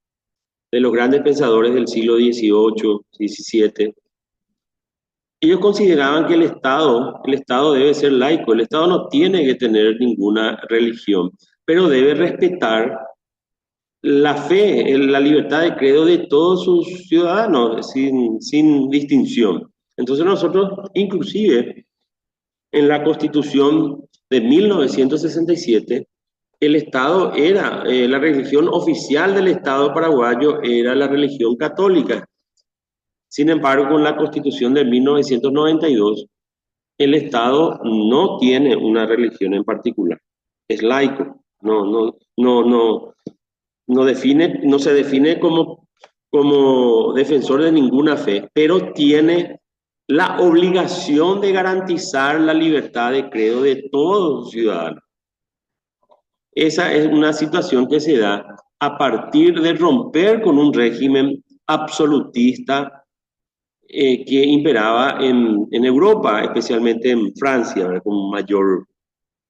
Speaker 1: los grandes pensadores del siglo XVIII, XVII, ellos consideraban que el Estado debe ser laico, el Estado no tiene que tener ninguna religión, pero debe respetar la fe, la libertad de credo de todos sus ciudadanos, sin distinción. Entonces nosotros, inclusive, en la Constitución de 1967, el Estado era, la religión oficial del Estado paraguayo era la religión católica. Sin embargo, con la Constitución de 1992, el Estado no tiene una religión en particular, es laico, no se define como defensor de ninguna fe, pero tiene la obligación de garantizar la libertad de credo de todos los ciudadanos. Esa es una situación que se da a partir de romper con un régimen absolutista que imperaba en Europa, especialmente en Francia, ¿verdad?, con mayor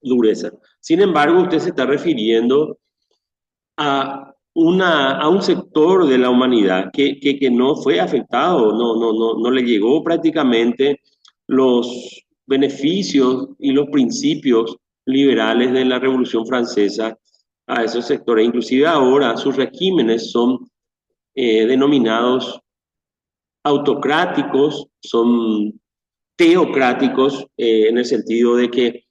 Speaker 1: dureza. Sin embargo, usted se está refiriendo a un sector de la humanidad que no fue afectado, no le llegó prácticamente los beneficios y los principios liberales de la Revolución Francesa a esos sectores. Inclusive ahora sus regímenes son denominados autocráticos, son teocráticos, en el sentido de que,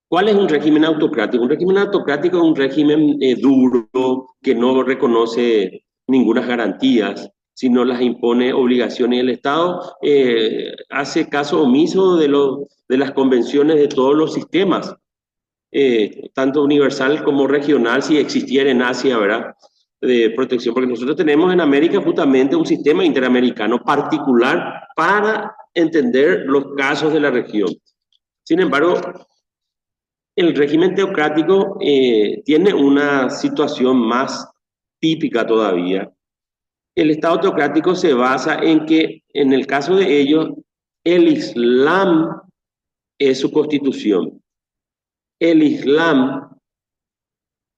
Speaker 1: ¿cuál es un régimen autocrático? Un régimen autocrático es un régimen duro, que no reconoce ninguna garantías, sino las impone obligaciones. El Estado hace caso omiso de las convenciones de todos los sistemas, tanto universal como regional, si existiera en Asia, ¿verdad?, de protección, porque nosotros tenemos en América justamente un sistema interamericano particular para entender los casos de la región. Sin embargo, el régimen teocrático tiene una situación más típica todavía. El Estado teocrático se basa en que, en el caso de ellos, el Islam es su constitución. El Islam,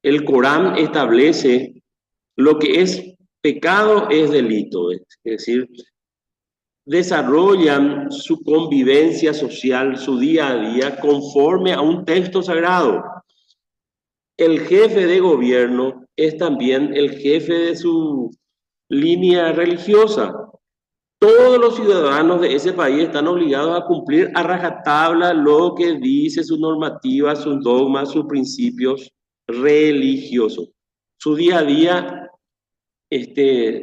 Speaker 1: el Corán establece lo que es pecado es delito, es decir, desarrollan su convivencia social, su día a día, conforme a un texto sagrado. El jefe de gobierno es también el jefe de su línea religiosa. Todos los ciudadanos de ese país están obligados a cumplir a rajatabla lo que dice su normativa, sus dogmas, sus principios religiosos. Su día a día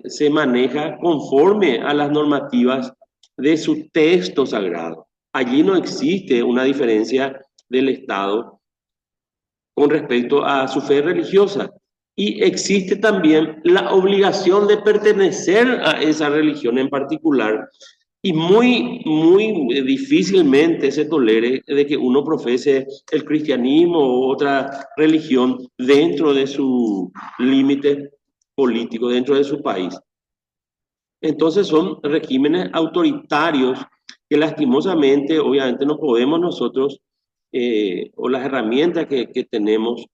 Speaker 1: se maneja conforme a las normativas de su texto sagrado. Allí no existe una diferencia del Estado con respecto a su fe religiosa. Y existe también la obligación de pertenecer a esa religión en particular. Y muy difícilmente se tolere de que uno profese el cristianismo o otra religión dentro de su límite político, dentro de su país. Entonces son regímenes autoritarios que lastimosamente, obviamente, no podemos nosotros, o las herramientas que tenemos,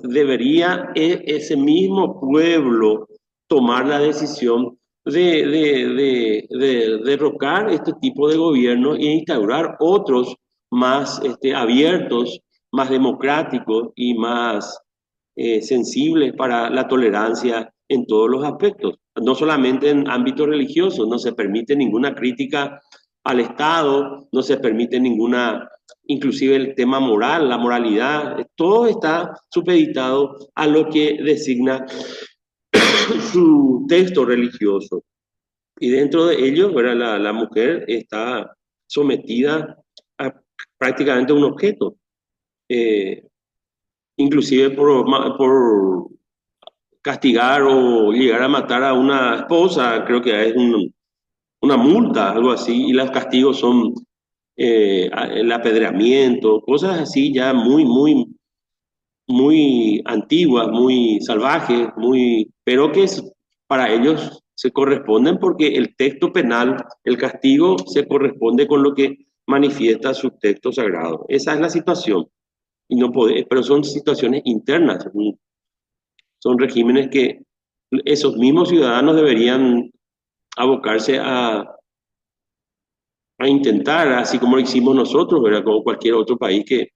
Speaker 1: debería ese mismo pueblo tomar la decisión de derrocar este tipo de gobierno e instaurar otros más abiertos, más democráticos y más sensibles para la tolerancia en todos los aspectos, no solamente en ámbito religioso. No se permite ninguna crítica al Estado, no se permite ninguna, inclusive el tema moral, la moralidad, todo está supeditado a lo que designa su texto religioso. Y dentro de ello, ¿verdad? La mujer está sometida a prácticamente un objeto, inclusive por castigar o llegar a matar a una esposa, creo que es una multa, algo así, y los castigos son el apedreamiento, cosas así ya muy antiguas, muy salvajes, pero que para ellos se corresponden porque el texto penal, el castigo, se corresponde con lo que manifiesta su texto sagrado. Esa es la situación. Y no puede, pero son situaciones internas, son regímenes que esos mismos ciudadanos deberían abocarse a intentar, así como lo hicimos nosotros, ¿verdad? Como cualquier otro país que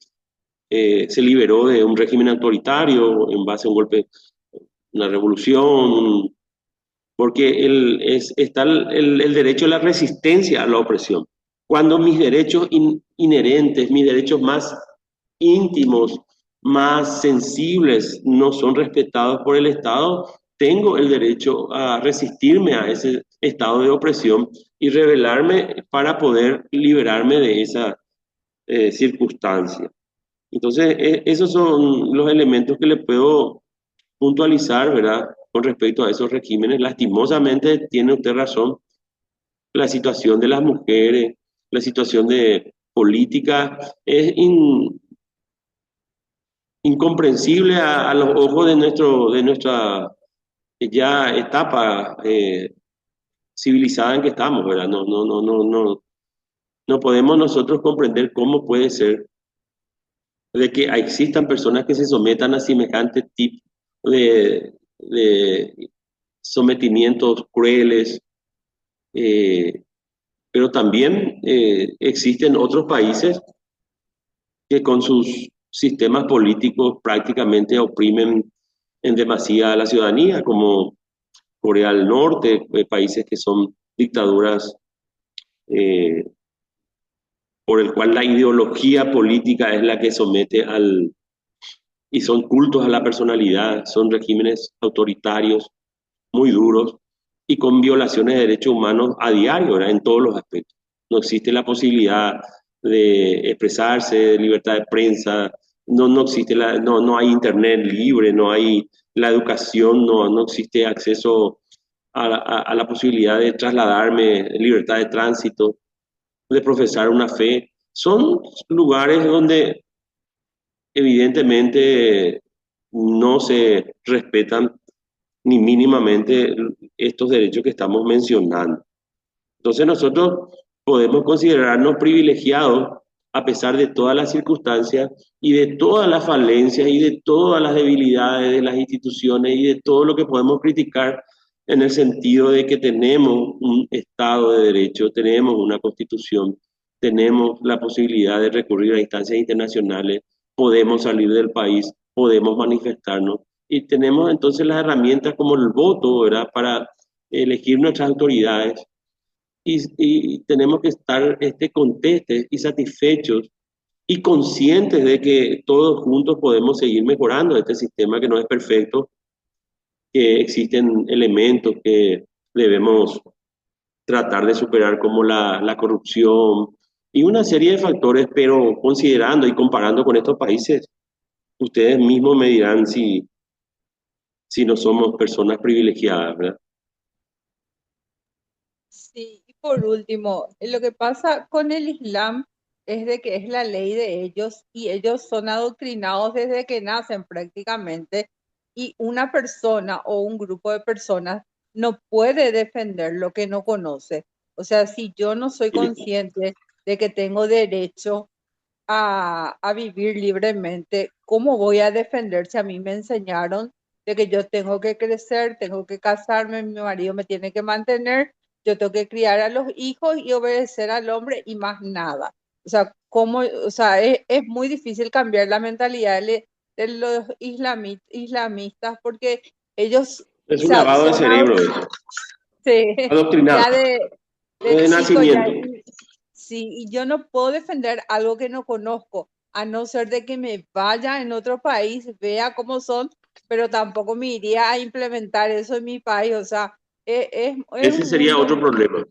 Speaker 1: se liberó de un régimen autoritario en base a un golpe, una revolución, porque está el derecho a la resistencia a la opresión. Cuando mis derechos inherentes, mis derechos más íntimos, más sensibles, no son respetados por el Estado, tengo el derecho a resistirme a ese estado de opresión y rebelarme para poder liberarme de esa circunstancia. Entonces, esos son los elementos que le puedo puntualizar, ¿verdad? Con respecto a esos regímenes. Lastimosamente, tiene usted razón, la situación de las mujeres, la situación de política es incomprensible a los ojos de nuestra ya etapa civilizada en que estamos, ¿verdad? No podemos nosotros comprender cómo puede ser de que existan personas que se sometan a semejante tipo de sometimientos crueles, pero también existen otros países que con sus sistemas políticos prácticamente oprimen en demasía a la ciudadanía, como Corea del Norte, países que son dictaduras eh, por el cual la ideología política es la que somete y son cultos a la personalidad, son regímenes autoritarios muy duros y con violaciones de derechos humanos a diario, ¿verdad? En todos los aspectos. No existe la posibilidad de expresarse, de libertad de prensa, no existe no hay internet libre, no hay la educación, no existe acceso a la posibilidad de trasladarme, libertad de tránsito, de profesar una fe. Son lugares donde evidentemente no se respetan ni mínimamente estos derechos que estamos mencionando. Entonces nosotros podemos considerarnos privilegiados a pesar de todas las circunstancias y de todas las falencias y de todas las debilidades de las instituciones y de todo lo que podemos criticar en el sentido de que tenemos un Estado de Derecho, tenemos una Constitución, tenemos la posibilidad de recurrir a instancias internacionales, podemos salir del país, podemos manifestarnos y tenemos entonces las herramientas como el voto, ¿verdad?, para elegir nuestras autoridades y tenemos que estar contestes y satisfechos y conscientes de que todos juntos podemos seguir mejorando este sistema que no es perfecto, que existen elementos que debemos tratar de superar como la corrupción y una serie de factores, pero considerando y comparando con estos países, ustedes mismos me dirán si no somos personas privilegiadas, ¿verdad?
Speaker 6: Sí, y por último, lo que pasa con el Islam es de que es la ley de ellos y ellos son adoctrinados desde que nacen prácticamente y una persona o un grupo de personas no puede defender lo que no conoce. O sea, si yo no soy consciente de que tengo derecho a vivir libremente, ¿cómo voy a defender si a mí me enseñaron de que yo tengo que crecer, tengo que casarme, mi marido me tiene que mantener, yo tengo que criar a los hijos y obedecer al hombre y más nada? O sea, ¿cómo? O sea, es muy difícil cambiar la mentalidad de los islamistas porque ellos, o
Speaker 1: Es un
Speaker 6: sea,
Speaker 1: lavado de
Speaker 6: son
Speaker 1: cerebro eso,
Speaker 6: sí,
Speaker 1: adoctrinado
Speaker 6: ya de
Speaker 1: de
Speaker 6: chico ya.
Speaker 1: nacimiento.
Speaker 6: Sí, y yo no puedo defender algo que no conozco, a no ser de que me vaya en otro país, vea cómo son, pero tampoco me iría a implementar eso en mi país. O sea, es
Speaker 1: Ese
Speaker 6: un
Speaker 1: sería
Speaker 6: mundo
Speaker 1: otro
Speaker 6: muy...
Speaker 1: problema.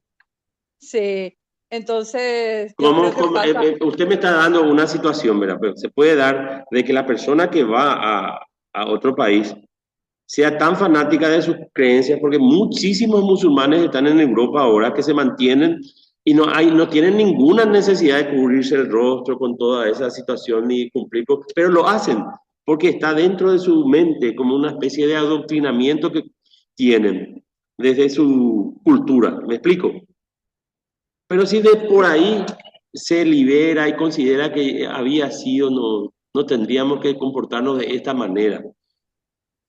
Speaker 6: Sí, entonces yo creo que pasa...
Speaker 1: Usted me está dando una situación, ¿verdad? Pero se puede dar de que la persona que va a otro país sea tan fanática de sus creencias, porque muchísimos musulmanes están en Europa ahora que se mantienen y no tienen ninguna necesidad de cubrirse el rostro con toda esa situación ni cumplir, pero lo hacen porque está dentro de su mente como una especie de adoctrinamiento que tienen desde su cultura. ¿Me explico? Pero si de por ahí se libera y considera que había sido, no tendríamos que comportarnos de esta manera.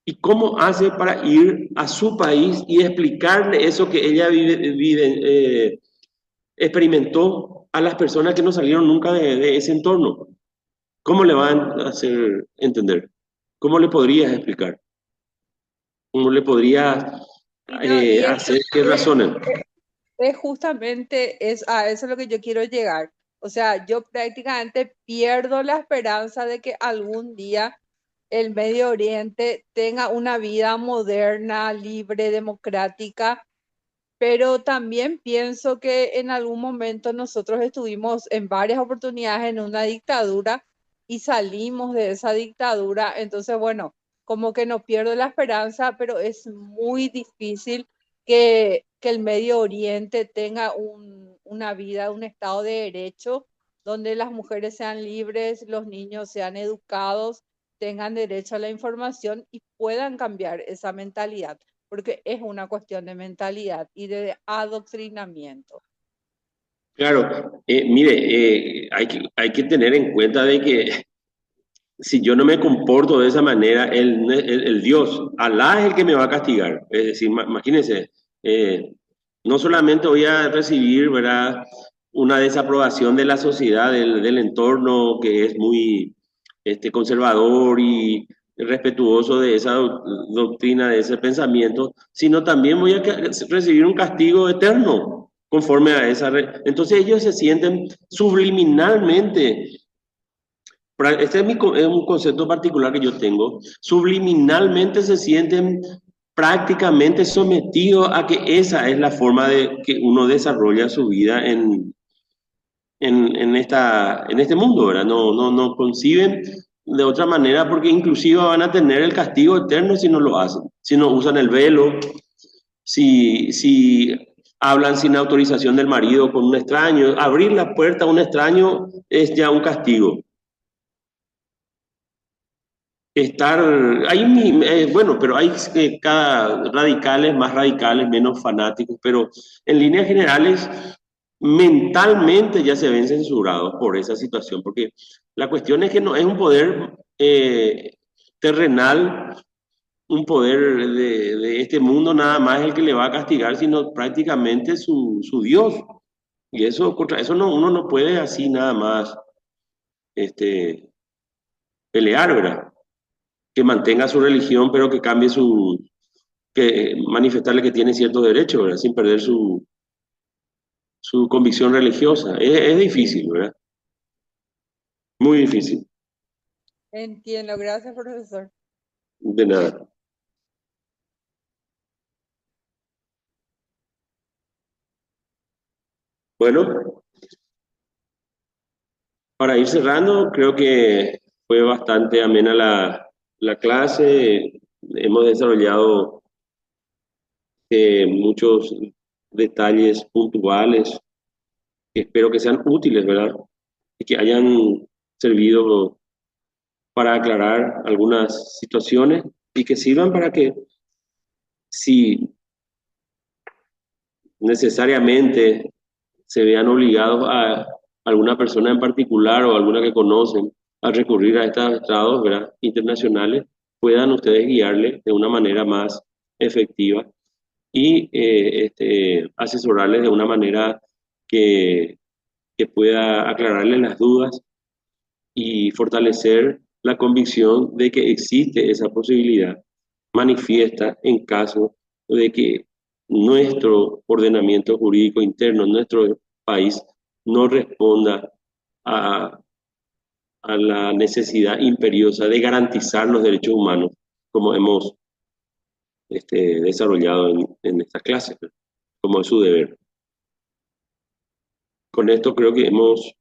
Speaker 1: ¿Y cómo hace para ir a su país y explicarle eso que ella experimentó a las personas que no salieron nunca de ese entorno? ¿Cómo le van a hacer entender? ¿Cómo le podrías explicar? ¿Cómo le podrías
Speaker 6: Y no,
Speaker 1: hacer que razonen?
Speaker 6: justamente a eso es lo que yo quiero llegar. O sea, yo prácticamente pierdo la esperanza de que algún día el Medio Oriente tenga una vida moderna, libre, democrática, pero también pienso que en algún momento nosotros estuvimos en varias oportunidades en una dictadura y salimos de esa dictadura. Entonces, bueno, como que no pierdo la esperanza, pero es muy difícil que el Medio Oriente tenga una vida, un estado de derecho donde las mujeres sean libres, los niños sean educados, tengan derecho a la información y puedan cambiar esa mentalidad, porque es una cuestión de mentalidad y de adoctrinamiento.
Speaker 1: Claro, mire, hay que tener en cuenta de que si yo no me comporto de esa manera, el Dios, Alá es el que me va a castigar. Es decir, imagínense, eh, no solamente voy a recibir, ¿verdad?, una desaprobación de la sociedad, del entorno que es muy conservador y respetuoso de esa doctrina, de ese pensamiento, sino también voy a recibir un castigo eterno conforme a esa... Entonces ellos se sienten subliminalmente, este es un concepto particular que yo tengo, subliminalmente se sienten prácticamente sometidos a que esa es la forma de que uno desarrolla su vida en este mundo, ¿verdad? No conciben de otra manera porque inclusive van a tener el castigo eterno si no lo hacen, si no usan el velo, si hablan sin autorización del marido con un extraño. Abrir la puerta a un extraño es ya un castigo. Bueno, pero hay cada radicales, más radicales, menos fanáticos, pero en líneas generales, mentalmente ya se ven censurados por esa situación, porque la cuestión es que no es un poder terrenal, un poder de este mundo nada más el que le va a castigar, sino prácticamente su Dios. Y eso, contra eso no, uno no puede así nada más pelear, ¿verdad? Que mantenga su religión, pero que cambie que manifestarle que tiene ciertos derechos, ¿verdad? Sin perder su convicción religiosa. Es difícil, ¿verdad? Muy difícil.
Speaker 6: Entiendo, gracias, profesor.
Speaker 1: De nada. Bueno, para ir cerrando, creo que fue bastante amena la clase. Hemos desarrollado muchos detalles puntuales que espero que sean útiles, ¿verdad? Y que hayan servido para aclarar algunas situaciones y que sirvan para que si necesariamente se vean obligados a alguna persona en particular o alguna que conocen a recurrir a estos estados, ¿verdad?, internacionales, puedan ustedes guiarle de una manera más efectiva y asesorarles de una manera que, que pueda aclararles las dudas y fortalecer la convicción de que existe esa posibilidad manifiesta en caso de que nuestro ordenamiento jurídico interno, nuestro país, no responda a, a la necesidad imperiosa de garantizar los derechos humanos, como hemos desarrollado en estas clases, ¿no?, como es su deber. Con esto creo que hemos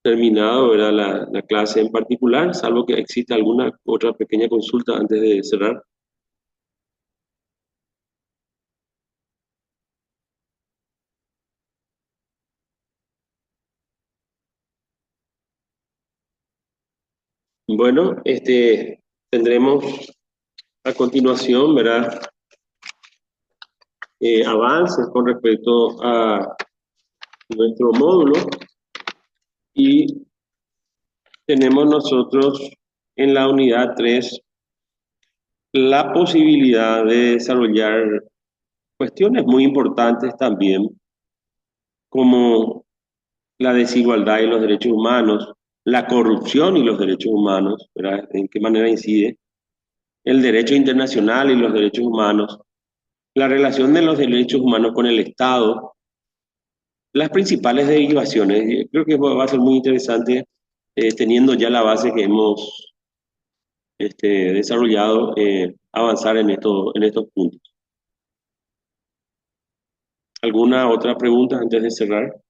Speaker 1: terminado, ¿verdad?, la clase en particular, salvo que exista alguna otra pequeña consulta antes de cerrar. Bueno, tendremos a continuación, ¿verdad?, avances con respecto a nuestro módulo y tenemos nosotros en la unidad 3 la posibilidad de desarrollar cuestiones muy importantes también, como la desigualdad y los derechos humanos, la corrupción y los derechos humanos, ¿verdad?, en qué manera incide, el derecho internacional y los derechos humanos, la relación de los derechos humanos con el Estado, las principales derivaciones. Creo que va a ser muy interesante, teniendo ya la base que hemos desarrollado, avanzar en estos puntos. ¿Alguna otra pregunta antes de cerrar?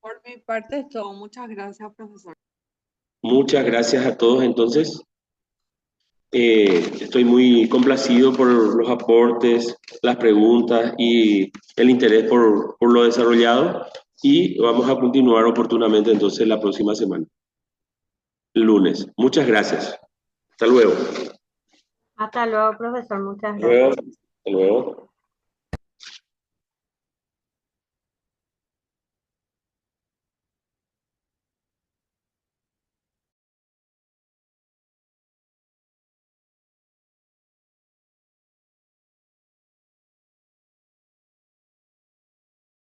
Speaker 6: Por mi parte es todo. Muchas gracias, profesor.
Speaker 1: Muchas gracias a todos entonces. Estoy muy complacido por los aportes, las preguntas y el interés por lo desarrollado, y vamos a continuar oportunamente entonces la próxima semana, el lunes. Muchas gracias. Hasta luego.
Speaker 3: Hasta luego, profesor. Muchas
Speaker 1: Hasta luego.
Speaker 3: gracias.
Speaker 1: Hasta luego.